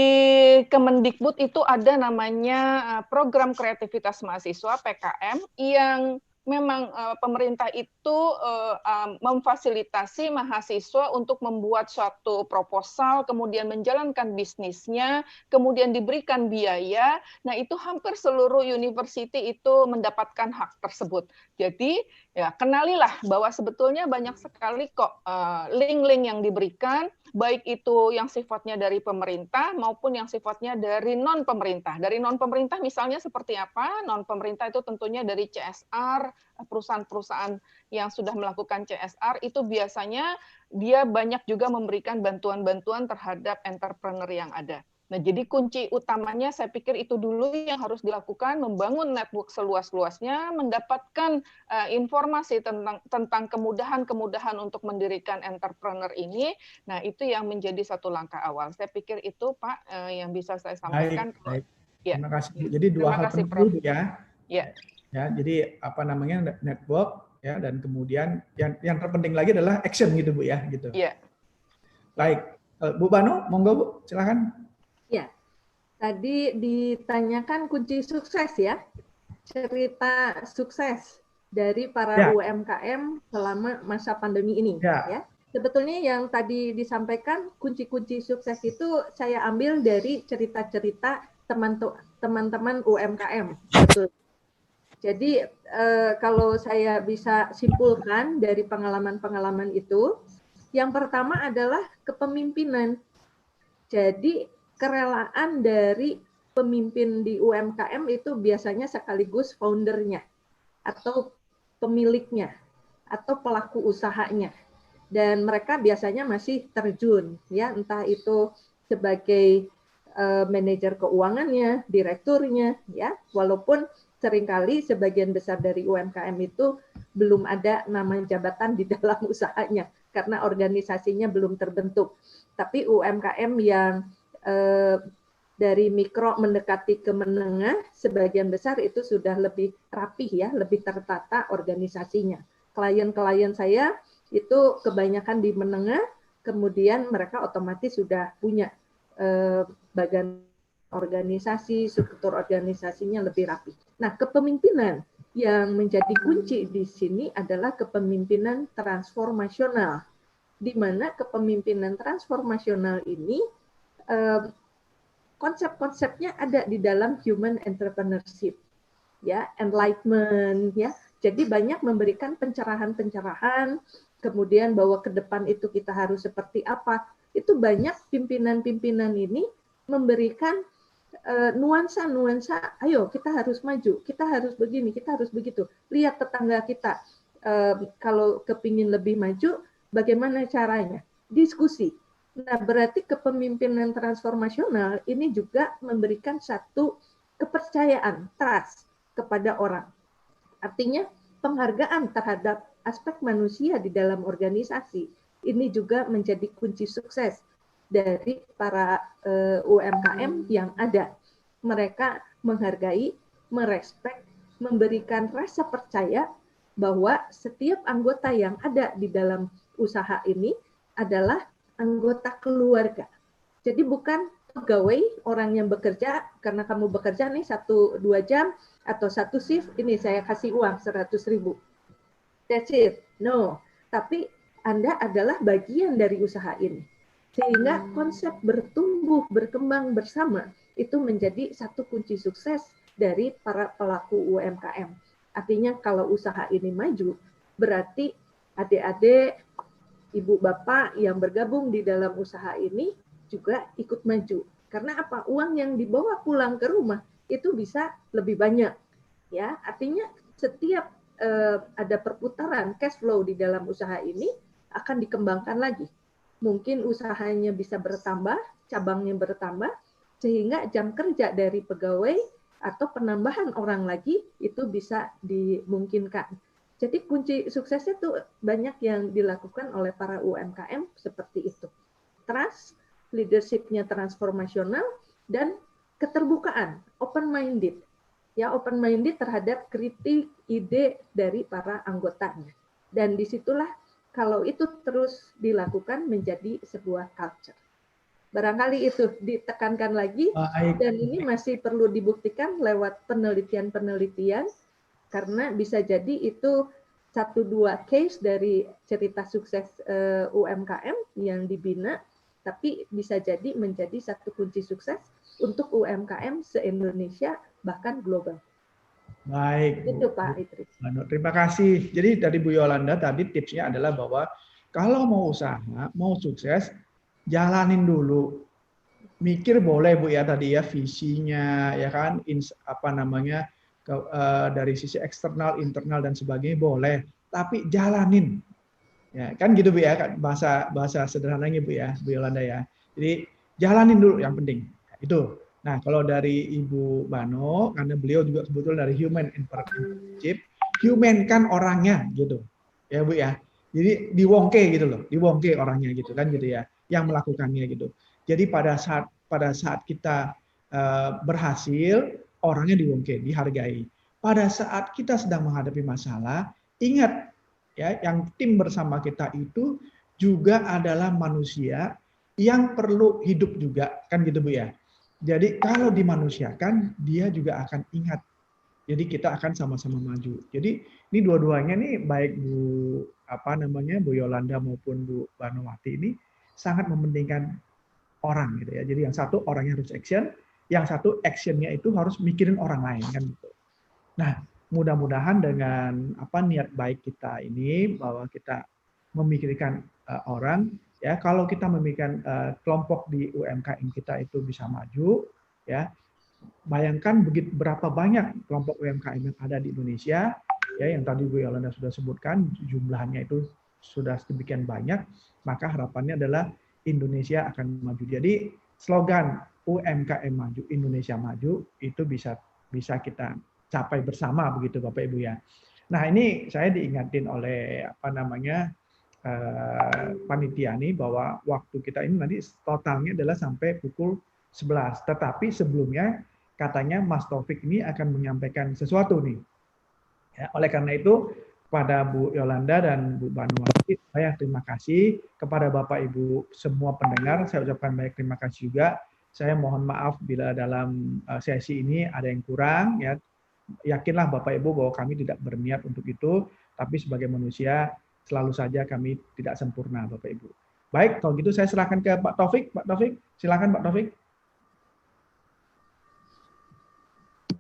Kemendikbud itu ada namanya program kreativitas mahasiswa PKM yang memang pemerintah itu memfasilitasi mahasiswa untuk membuat suatu proposal, kemudian menjalankan bisnisnya, kemudian diberikan biaya. Nah, itu hampir seluruh university itu mendapatkan hak tersebut. Jadi, ya kenalilah bahwa sebetulnya banyak sekali kok link-link yang diberikan, baik itu yang sifatnya dari pemerintah maupun yang sifatnya dari non-pemerintah. Dari non-pemerintah misalnya seperti apa? Non-pemerintah itu tentunya dari CSR, perusahaan-perusahaan yang sudah melakukan CSR, itu biasanya dia banyak juga memberikan bantuan-bantuan terhadap entrepreneur yang ada. Nah, jadi kunci utamanya saya pikir itu dulu yang harus dilakukan, membangun network seluas-luasnya, mendapatkan informasi tentang kemudahan-kemudahan untuk mendirikan entrepreneur ini. Nah, itu yang menjadi satu langkah awal. Saya pikir itu, Pak, yang bisa saya sampaikan. Baik. Ya. Terima kasih, Bu. Jadi dua hal penting dulu ya. Ya. Ya, jadi network ya, dan kemudian yang terpenting lagi adalah action gitu, Bu ya, gitu. Iya. Baik. Bu Bano, monggo Bu, silakan. Ya, tadi ditanyakan kunci sukses ya, cerita sukses dari para UMKM selama masa pandemi ini. Ya, sebetulnya yang tadi disampaikan kunci-kunci sukses itu saya ambil dari cerita-cerita teman-teman UMKM. Betul. Jadi kalau saya bisa simpulkan dari pengalaman-pengalaman itu, yang pertama adalah kepemimpinan. Jadi kerelaan dari pemimpin di UMKM itu biasanya sekaligus foundernya atau pemiliknya atau pelaku usahanya, dan mereka biasanya masih terjun ya, entah itu sebagai manajer keuangannya, direkturnya ya, walaupun seringkali sebagian besar dari UMKM itu belum ada nama jabatan di dalam usahanya karena organisasinya belum terbentuk. Tapi UMKM yang dari mikro mendekati ke menengah, sebagian besar itu sudah lebih rapih ya, lebih tertata organisasinya. Klien-klien saya itu kebanyakan di menengah, kemudian mereka otomatis sudah punya bagian organisasi, struktur organisasinya lebih rapi. Nah, kepemimpinan yang menjadi kunci di sini adalah kepemimpinan transformasional, di mana kepemimpinan transformasional ini konsep-konsepnya ada di dalam human entrepreneurship, ya, enlightenment, ya. Jadi banyak memberikan pencerahan-pencerahan, kemudian bahwa ke depan itu kita harus seperti apa. Itu banyak pimpinan-pimpinan ini memberikan nuansa-nuansa, ayo kita harus maju, kita harus begini, kita harus begitu. Lihat tetangga kita, kalau kepingin lebih maju, bagaimana caranya? Diskusi. Nah, berarti kepemimpinan transformasional ini juga memberikan satu kepercayaan, trust kepada orang. Artinya penghargaan terhadap aspek manusia di dalam organisasi. Ini juga menjadi kunci sukses. dari para UMKM yang ada. Mereka menghargai, merespek, memberikan rasa percaya bahwa setiap anggota yang ada di dalam usaha ini adalah anggota keluarga. Jadi bukan pegawai, orang yang bekerja, karena kamu bekerja nih 1-2 jam atau 1 shift, ini saya kasih uang 100.000. That's it. No. Tapi Anda adalah bagian dari usaha ini. Sehingga konsep bertumbuh, berkembang bersama itu menjadi satu kunci sukses dari para pelaku UMKM. Artinya kalau usaha ini maju, berarti adik-adik, ibu bapak yang bergabung di dalam usaha ini juga ikut maju. Karena apa? Uang yang dibawa pulang ke rumah itu bisa lebih banyak. Ya, artinya setiap ada perputaran cash flow di dalam usaha ini akan dikembangkan lagi. Mungkin usahanya bisa bertambah, cabangnya bertambah, sehingga jam kerja dari pegawai atau penambahan orang lagi itu bisa dimungkinkan. Jadi kunci suksesnya itu banyak yang dilakukan oleh para UMKM seperti itu. Trust, leadership-nya transformasional, dan keterbukaan, open-minded. Ya, open-minded terhadap kritik, ide dari para anggotanya. Dan disitulah kalau itu terus dilakukan menjadi sebuah culture. Barangkali itu ditekankan lagi, dan ini masih perlu dibuktikan lewat penelitian-penelitian, karena bisa jadi itu 1-2 case dari cerita sukses UMKM yang dibina, tapi bisa jadi menjadi satu kunci sukses untuk UMKM se-Indonesia, bahkan global. Baik, itu Pak Idris. Terima kasih. Jadi dari Bu Yolanda tadi tipsnya adalah bahwa kalau mau usaha, mau sukses, jalanin dulu. Mikir boleh Bu ya tadi ya, visinya ya kan, dari sisi eksternal, internal dan sebagainya boleh, tapi jalanin. Ya, kan gitu Bu ya, kan bahasa sederhananya Bu ya, Bu Yolanda ya. Jadi jalanin dulu yang penting. Itu. Nah, kalau dari Ibu Bano, karena beliau juga sebetulnya dari Human Entrepreneurship, human kan orangnya gitu. Ya Bu ya. Jadi diwongke gitu loh, diwongke orangnya gitu kan gitu ya, yang melakukannya gitu. Jadi pada saat kita berhasil, orangnya diwongke, dihargai. Pada saat kita sedang menghadapi masalah, ingat ya, yang tim bersama kita itu juga adalah manusia yang perlu hidup juga, kan gitu Bu ya. Jadi kalau dimanusiakan, dia juga akan ingat. Jadi kita akan sama-sama maju. Jadi ini dua-duanya nih, baik Bu Yolanda maupun Bu Banowati ini sangat mementingkan orang gitu ya. Jadi yang satu orangnya harus action, yang satu actionnya itu harus mikirin orang lain kan gitu. Nah, mudah-mudahan dengan niat baik kita ini, bahwa kita memikirkan orang, ya kalau kita memikirkan kelompok di UMKM kita itu bisa maju, ya bayangkan berapa banyak kelompok UMKM yang ada di Indonesia, ya yang tadi Bu Yolanda sudah sebutkan jumlahnya itu sudah sedemikian banyak, maka harapannya adalah Indonesia akan maju. Jadi slogan UMKM maju, Indonesia maju itu bisa kita capai bersama begitu Bapak Ibu ya. Nah ini saya diingatin oleh panitia nih bahwa waktu kita ini nanti totalnya adalah sampai pukul 11. Tetapi sebelumnya katanya Mas Taufik ini akan menyampaikan sesuatu nih. Ya, oleh karena itu kepada Bu Yolanda dan Bu Banowati, saya terima kasih. Kepada Bapak Ibu semua pendengar, saya ucapkan banyak terima kasih juga. Saya mohon maaf bila dalam sesi ini ada yang kurang. Ya, yakinlah Bapak Ibu bahwa kami tidak berniat untuk itu, tapi sebagai manusia selalu saja kami tidak sempurna Bapak Ibu. Baik, kalau gitu saya serahkan ke Pak Taufik. Pak Taufik, silakan Pak Taufik.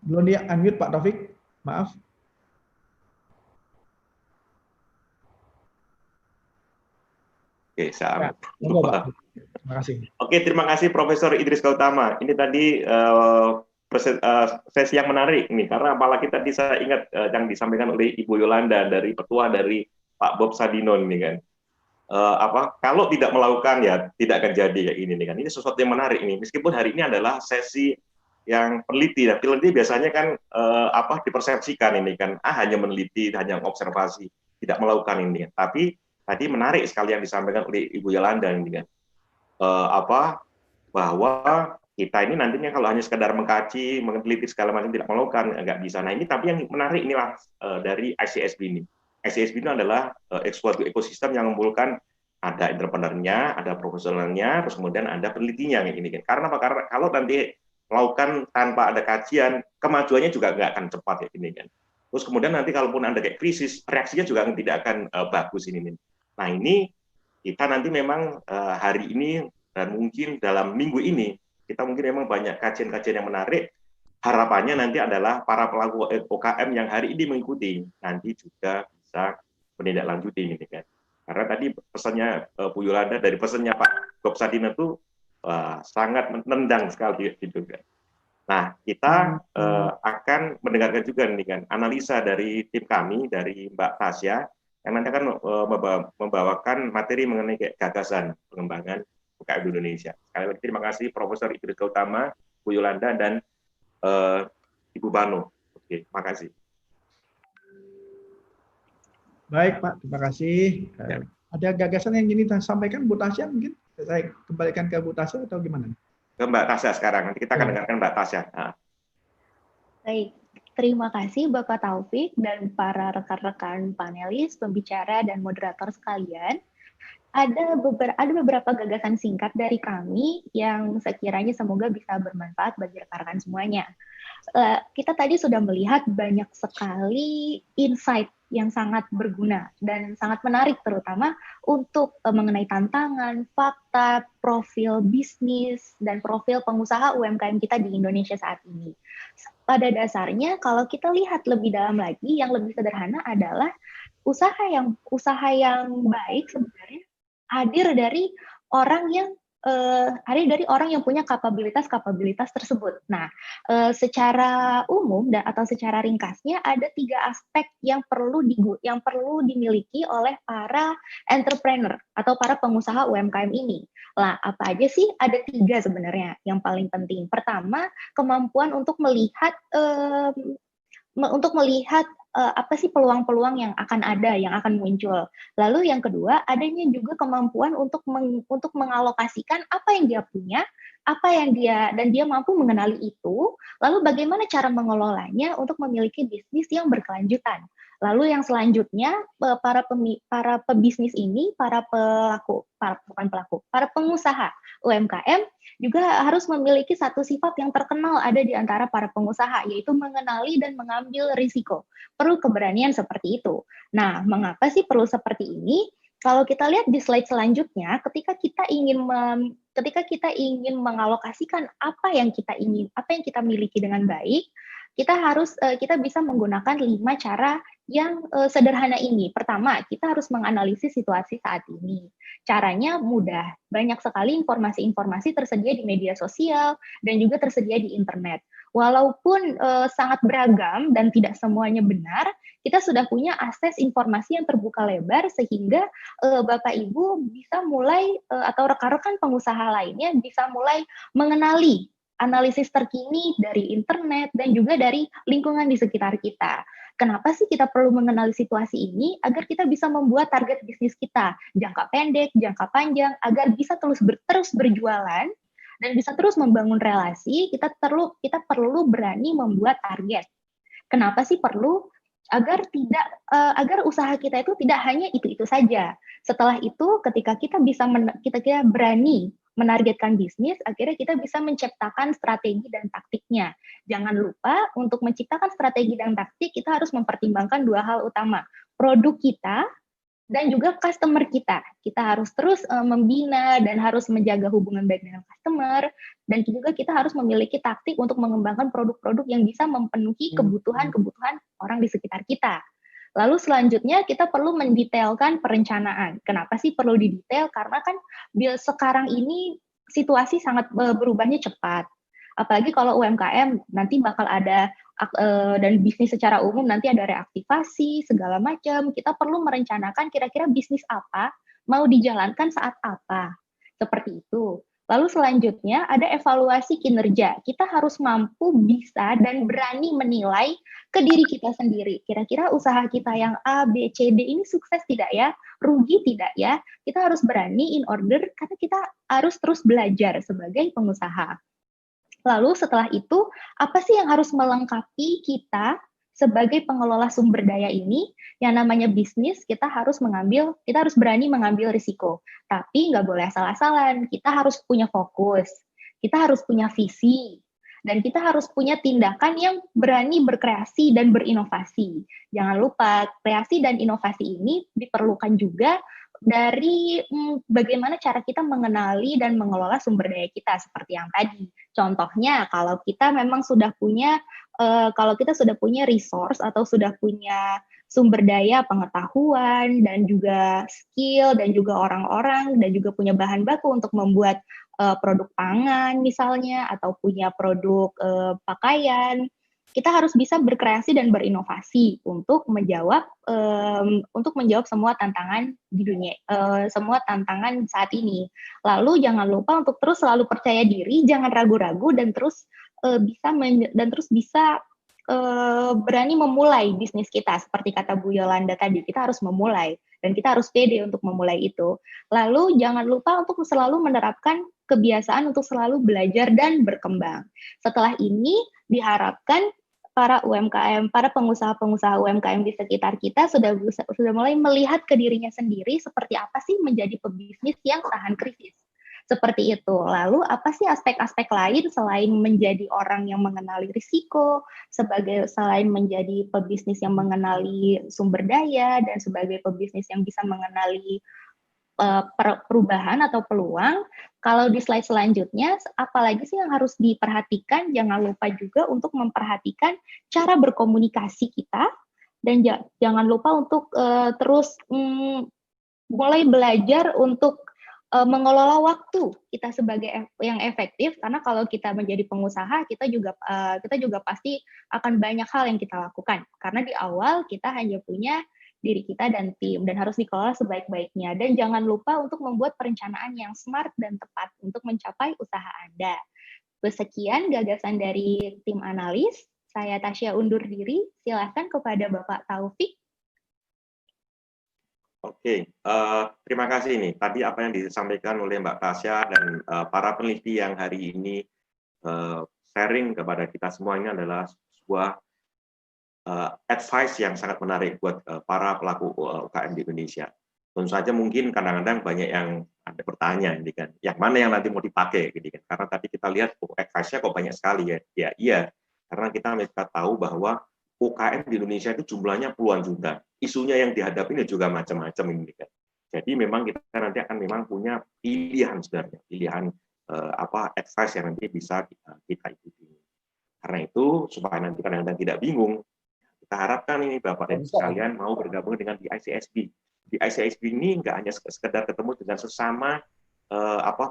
Belum dia unmute Pak Taufik, maaf. Oke, saya Terima kasih. Oke, terima kasih Profesor Idris Gautama. Ini tadi sesi yang menarik nih, karena apalagi tadi saya ingat yang disampaikan oleh Ibu Yolanda dari petua dari Pak Bob Sadinon ini kan. Kalau tidak melakukan ya tidak akan jadi kayak ini nih kan. Ini sesuatu yang menarik ini. Meskipun hari ini adalah sesi yang peneliti, dan peneliti biasanya kan dipersepsikan ini kan, hanya meneliti, hanya observasi, tidak melakukan ini. Tapi tadi menarik sekali yang disampaikan oleh Ibu Yolanda ini kan. bahwa kita ini nantinya kalau hanya sekedar mengkaji, meneliti segala macam tidak melakukan, nggak bisa. Nah ini tapi yang menarik inilah dari ICSB ini. ICSB itu adalah suatu ekosistem yang mengumpulkan ada entrepreneurnya, ada profesionalnya, terus kemudian ada penelitinya kayak gini kan. Karena apa? Karena kalau nanti melakukan tanpa ada kajian, kemajuannya juga nggak akan cepat kayak gini kan. Terus kemudian nanti kalaupun ada kayak krisis, reaksinya juga tidak akan bagus ini. Nah ini kita nanti memang hari ini dan mungkin dalam minggu ini kita mungkin memang banyak kajian-kajian yang menarik. Harapannya nanti adalah para pelaku UKM yang hari ini mengikuti nanti juga bisa menindaklanjuti ini kan. Karena tadi pesannya Bu Yolanda dari pesannya Pak Bob Sadino itu sangat menendang sekali gitu kan. Nah kita akan mendengarkan juga nih kan analisa dari tim kami dari Mbak Tasya yang nanti akan membawakan materi mengenai gagasan pengembangan UKM di Indonesia. Sekali lagi terima kasih Profesor Idris Gautama, Bu Yolanda dan Ibu Bano. Oke, terima kasih. Baik Pak, terima kasih. Ya. Ada gagasan yang ingin disampaikan Bu Tasya mungkin? Saya kembalikan ke Bu Tasya atau gimana? Ke Mbak Tasya sekarang, nanti kita akan dengarkan Mbak Tasya. Nah. Baik, terima kasih Bapak Taufik dan para rekan-rekan panelis, pembicara, dan moderator sekalian. Ada beberapa gagasan singkat dari kami yang sekiranya semoga bisa bermanfaat bagi rekan-rekan semuanya. Kita tadi sudah melihat banyak sekali insight yang sangat berguna dan sangat menarik terutama untuk mengenai tantangan, fakta, profil bisnis, dan profil pengusaha UMKM kita di Indonesia saat ini. Pada dasarnya kalau kita lihat lebih dalam lagi, yang lebih sederhana adalah usaha yang baik sebenarnya hadir dari orang yang punya kapabilitas tersebut. Nah, secara umum atau secara ringkasnya ada 3 aspek yang perlu dimiliki oleh para entrepreneur atau para pengusaha UMKM ini. Lah, apa aja sih? Ada 3 sebenarnya yang paling penting. Pertama, kemampuan untuk melihat apa sih peluang-peluang yang akan ada, yang akan muncul. Lalu yang kedua, adanya juga kemampuan untuk mengalokasikan apa yang dia punya, dan dia mampu mengenali itu, lalu bagaimana cara mengelolanya untuk memiliki bisnis yang berkelanjutan. Lalu yang selanjutnya, para pebisnis ini, para pengusaha UMKM juga harus memiliki satu sifat yang terkenal ada di antara para pengusaha, yaitu mengenali dan mengambil risiko. Perlu keberanian seperti itu. Nah, mengapa sih perlu seperti ini? Kalau kita lihat di slide selanjutnya, ketika kita ingin mengalokasikan apa yang kita miliki dengan baik, kita bisa menggunakan 5 cara yang sederhana ini. Pertama, kita harus menganalisis situasi saat ini. Caranya mudah, banyak sekali informasi-informasi tersedia di media sosial dan juga tersedia di internet. Walaupun sangat beragam dan tidak semuanya benar, kita sudah punya akses informasi yang terbuka lebar sehingga Bapak Ibu bisa mulai atau rekan-rekan pengusaha lainnya bisa mulai mengenali analisis terkini dari internet dan juga dari lingkungan di sekitar kita. Kenapa sih kita perlu mengenali situasi ini? Agar kita bisa membuat target bisnis kita jangka pendek, jangka panjang, agar bisa terus berjualan dan bisa terus membangun relasi. Kita perlu berani membuat target. Kenapa sih perlu? Agar usaha kita itu tidak hanya itu saja. Setelah itu, ketika kita berani menargetkan bisnis, akhirnya kita bisa menciptakan strategi dan taktiknya. Jangan lupa untuk menciptakan strategi dan taktik, kita harus mempertimbangkan 2 hal utama. Produk kita dan juga customer kita. Kita harus terus membina dan harus menjaga hubungan baik dengan customer, dan juga kita harus memiliki taktik untuk mengembangkan produk-produk yang bisa memenuhi kebutuhan-kebutuhan orang di sekitar kita. Lalu selanjutnya kita perlu mendetailkan perencanaan. Kenapa sih perlu didetail? Karena kan sekarang ini situasi sangat berubahnya cepat. Apalagi kalau UMKM nanti bakal ada dan bisnis secara umum nanti ada reaktivasi segala macam. Kita perlu merencanakan kira-kira bisnis apa mau dijalankan saat apa. Seperti itu. Lalu selanjutnya ada evaluasi kinerja. Kita harus mampu, bisa, dan berani menilai ke diri kita sendiri. Kira-kira usaha kita yang A, B, C, D ini sukses tidak ya? Rugi tidak ya? Kita harus berani in order karena kita harus terus belajar sebagai pengusaha. Lalu setelah itu, apa sih yang harus melengkapi kita sebagai pengelola sumber daya ini? Yang namanya bisnis, kita harus berani mengambil risiko. Tapi nggak boleh asal-asalan, kita harus punya fokus, kita harus punya visi, dan kita harus punya tindakan yang berani berkreasi dan berinovasi. Jangan lupa, kreasi dan inovasi ini diperlukan juga dari bagaimana cara kita mengenali dan mengelola sumber daya kita, seperti yang tadi. Contohnya, kalau kita memang sudah punya resource atau sudah punya sumber daya pengetahuan dan juga skill dan juga orang-orang dan juga punya bahan baku untuk membuat produk pangan misalnya atau punya produk pakaian, kita harus bisa berkreasi dan berinovasi untuk menjawab semua tantangan di dunia, semua tantangan saat ini. Lalu jangan lupa untuk terus selalu percaya diri, jangan ragu-ragu dan terus bisa berani memulai bisnis kita. Seperti kata Bu Yolanda tadi, kita harus memulai dan kita harus pede untuk memulai itu. Lalu jangan lupa untuk selalu menerapkan kebiasaan untuk selalu belajar dan berkembang. Setelah ini diharapkan para UMKM, para pengusaha-pengusaha UMKM di sekitar kita sudah mulai melihat ke dirinya sendiri seperti apa sih menjadi pebisnis yang tahan krisis. Seperti itu. Lalu apa sih aspek-aspek lain selain menjadi orang yang mengenali risiko, selain menjadi pebisnis yang mengenali sumber daya, dan sebagai pebisnis yang bisa mengenali perubahan atau peluang. Kalau di slide selanjutnya, apalagi sih yang harus diperhatikan? Jangan lupa juga untuk memperhatikan cara berkomunikasi kita, dan jangan lupa untuk terus mulai belajar untuk mengelola waktu kita sebagai yang efektif, karena kalau kita menjadi pengusaha kita juga pasti akan banyak hal yang kita lakukan, karena di awal kita hanya punya diri kita dan tim, dan harus dikelola sebaik-baiknya. Dan jangan lupa untuk membuat perencanaan yang smart dan tepat untuk mencapai usaha Anda. Sekian gagasan dari tim analis. Saya Tasya undur diri. Silakan kepada Bapak Taufik. Oke, terima kasih nih. Tadi apa yang disampaikan oleh Mbak Tasya dan para peneliti yang hari ini sharing kepada kita semua ini adalah sebuah advice yang sangat menarik buat para pelaku UKM di Indonesia. Tentu saja mungkin kadang-kadang banyak yang ada bertanya, ini kan, yang mana yang nanti mau dipakai, gitu kan? Karena tadi kita lihat advice-nya kok banyak sekali ya. Ya iya, karena kita tahu bahwa UKM di Indonesia itu jumlahnya puluhan juta. Isunya yang dihadapi ini juga macam-macam ini kan. Jadi memang kita nanti akan memang punya pilihan sebenarnya, pilihan advice yang nanti bisa kita ikuti. Karena itu supaya nanti kadang-kadang tidak bingung, kita harapkan ini Bapak dan Ibu sekalian mau bergabung dengan di ICSB. Di ICSB ini nggak hanya sekedar ketemu dengan sesama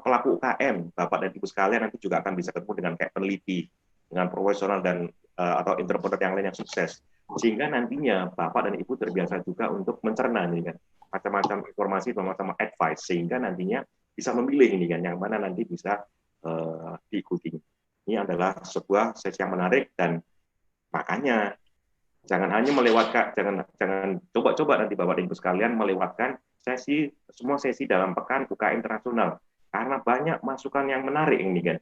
pelaku UKM, Bapak dan Ibu sekalian nanti juga akan bisa ketemu dengan kayak peneliti, dengan profesional dan atau entrepreneur yang lain yang sukses, sehingga nantinya Bapak dan Ibu terbiasa juga untuk mencerna nih kan macam-macam informasi, macam-macam advice, sehingga nantinya bisa memilih ini kan yang mana nanti bisa diikuti. Ini adalah sebuah sesi yang menarik, dan makanya jangan hanya melewatkan, jangan coba-coba nanti Bapak dan Ibu sekalian melewatkan semua sesi dalam Pekan UKM Internasional, karena banyak masukan yang menarik ini kan.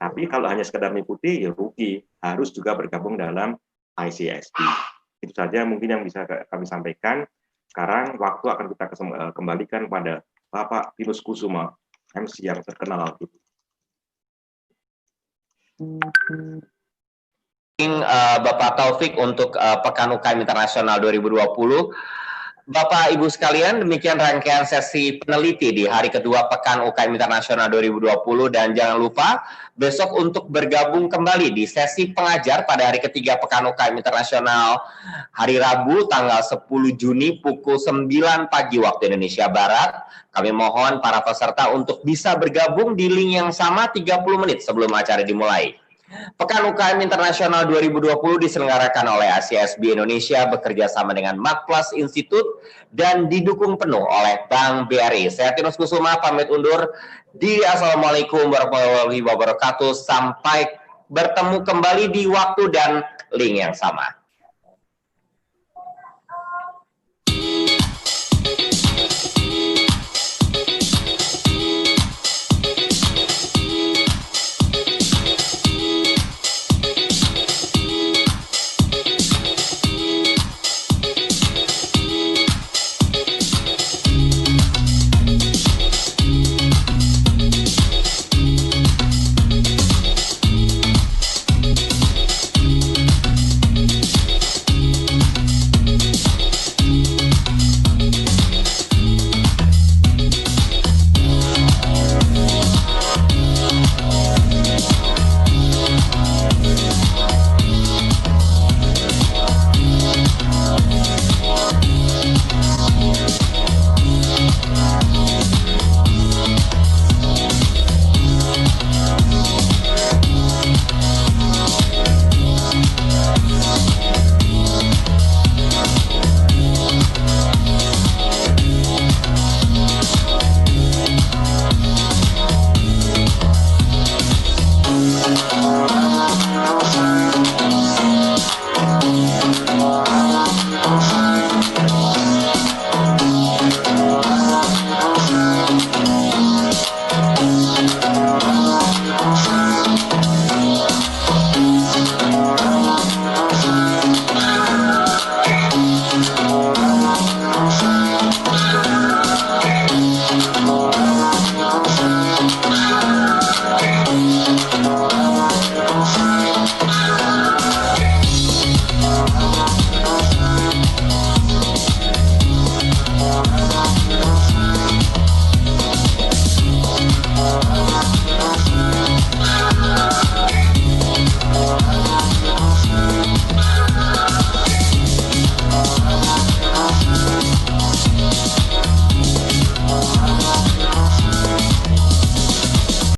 Tapi kalau hanya sekedar mengikuti, ya rugi. Harus juga bergabung dalam ICSB. Itu saja mungkin yang bisa kami sampaikan. Sekarang waktu akan kita kembalikan pada Bapak Tinus Kusuma, MC yang terkenal. Bapak Taufik untuk Pekan UKM Internasional 2020. Bapak Ibu sekalian, demikian rangkaian sesi peneliti di hari kedua Pekan UKM Internasional 2020, dan jangan lupa besok untuk bergabung kembali di sesi pengajar pada hari ketiga Pekan UKM Internasional hari Rabu tanggal 10 Juni pukul 9 pagi waktu Indonesia Barat. Kami mohon para peserta untuk bisa bergabung di link yang sama 30 menit sebelum acara dimulai. Pekan UKM Internasional 2020 diselenggarakan oleh ACSB Indonesia bekerja sama dengan Markplus Institute dan didukung penuh oleh Bank BRI. Saya Tinus Kusuma pamit undur diri. Assalamualaikum warahmatullahi wabarakatuh. Sampai bertemu kembali di waktu dan link yang sama.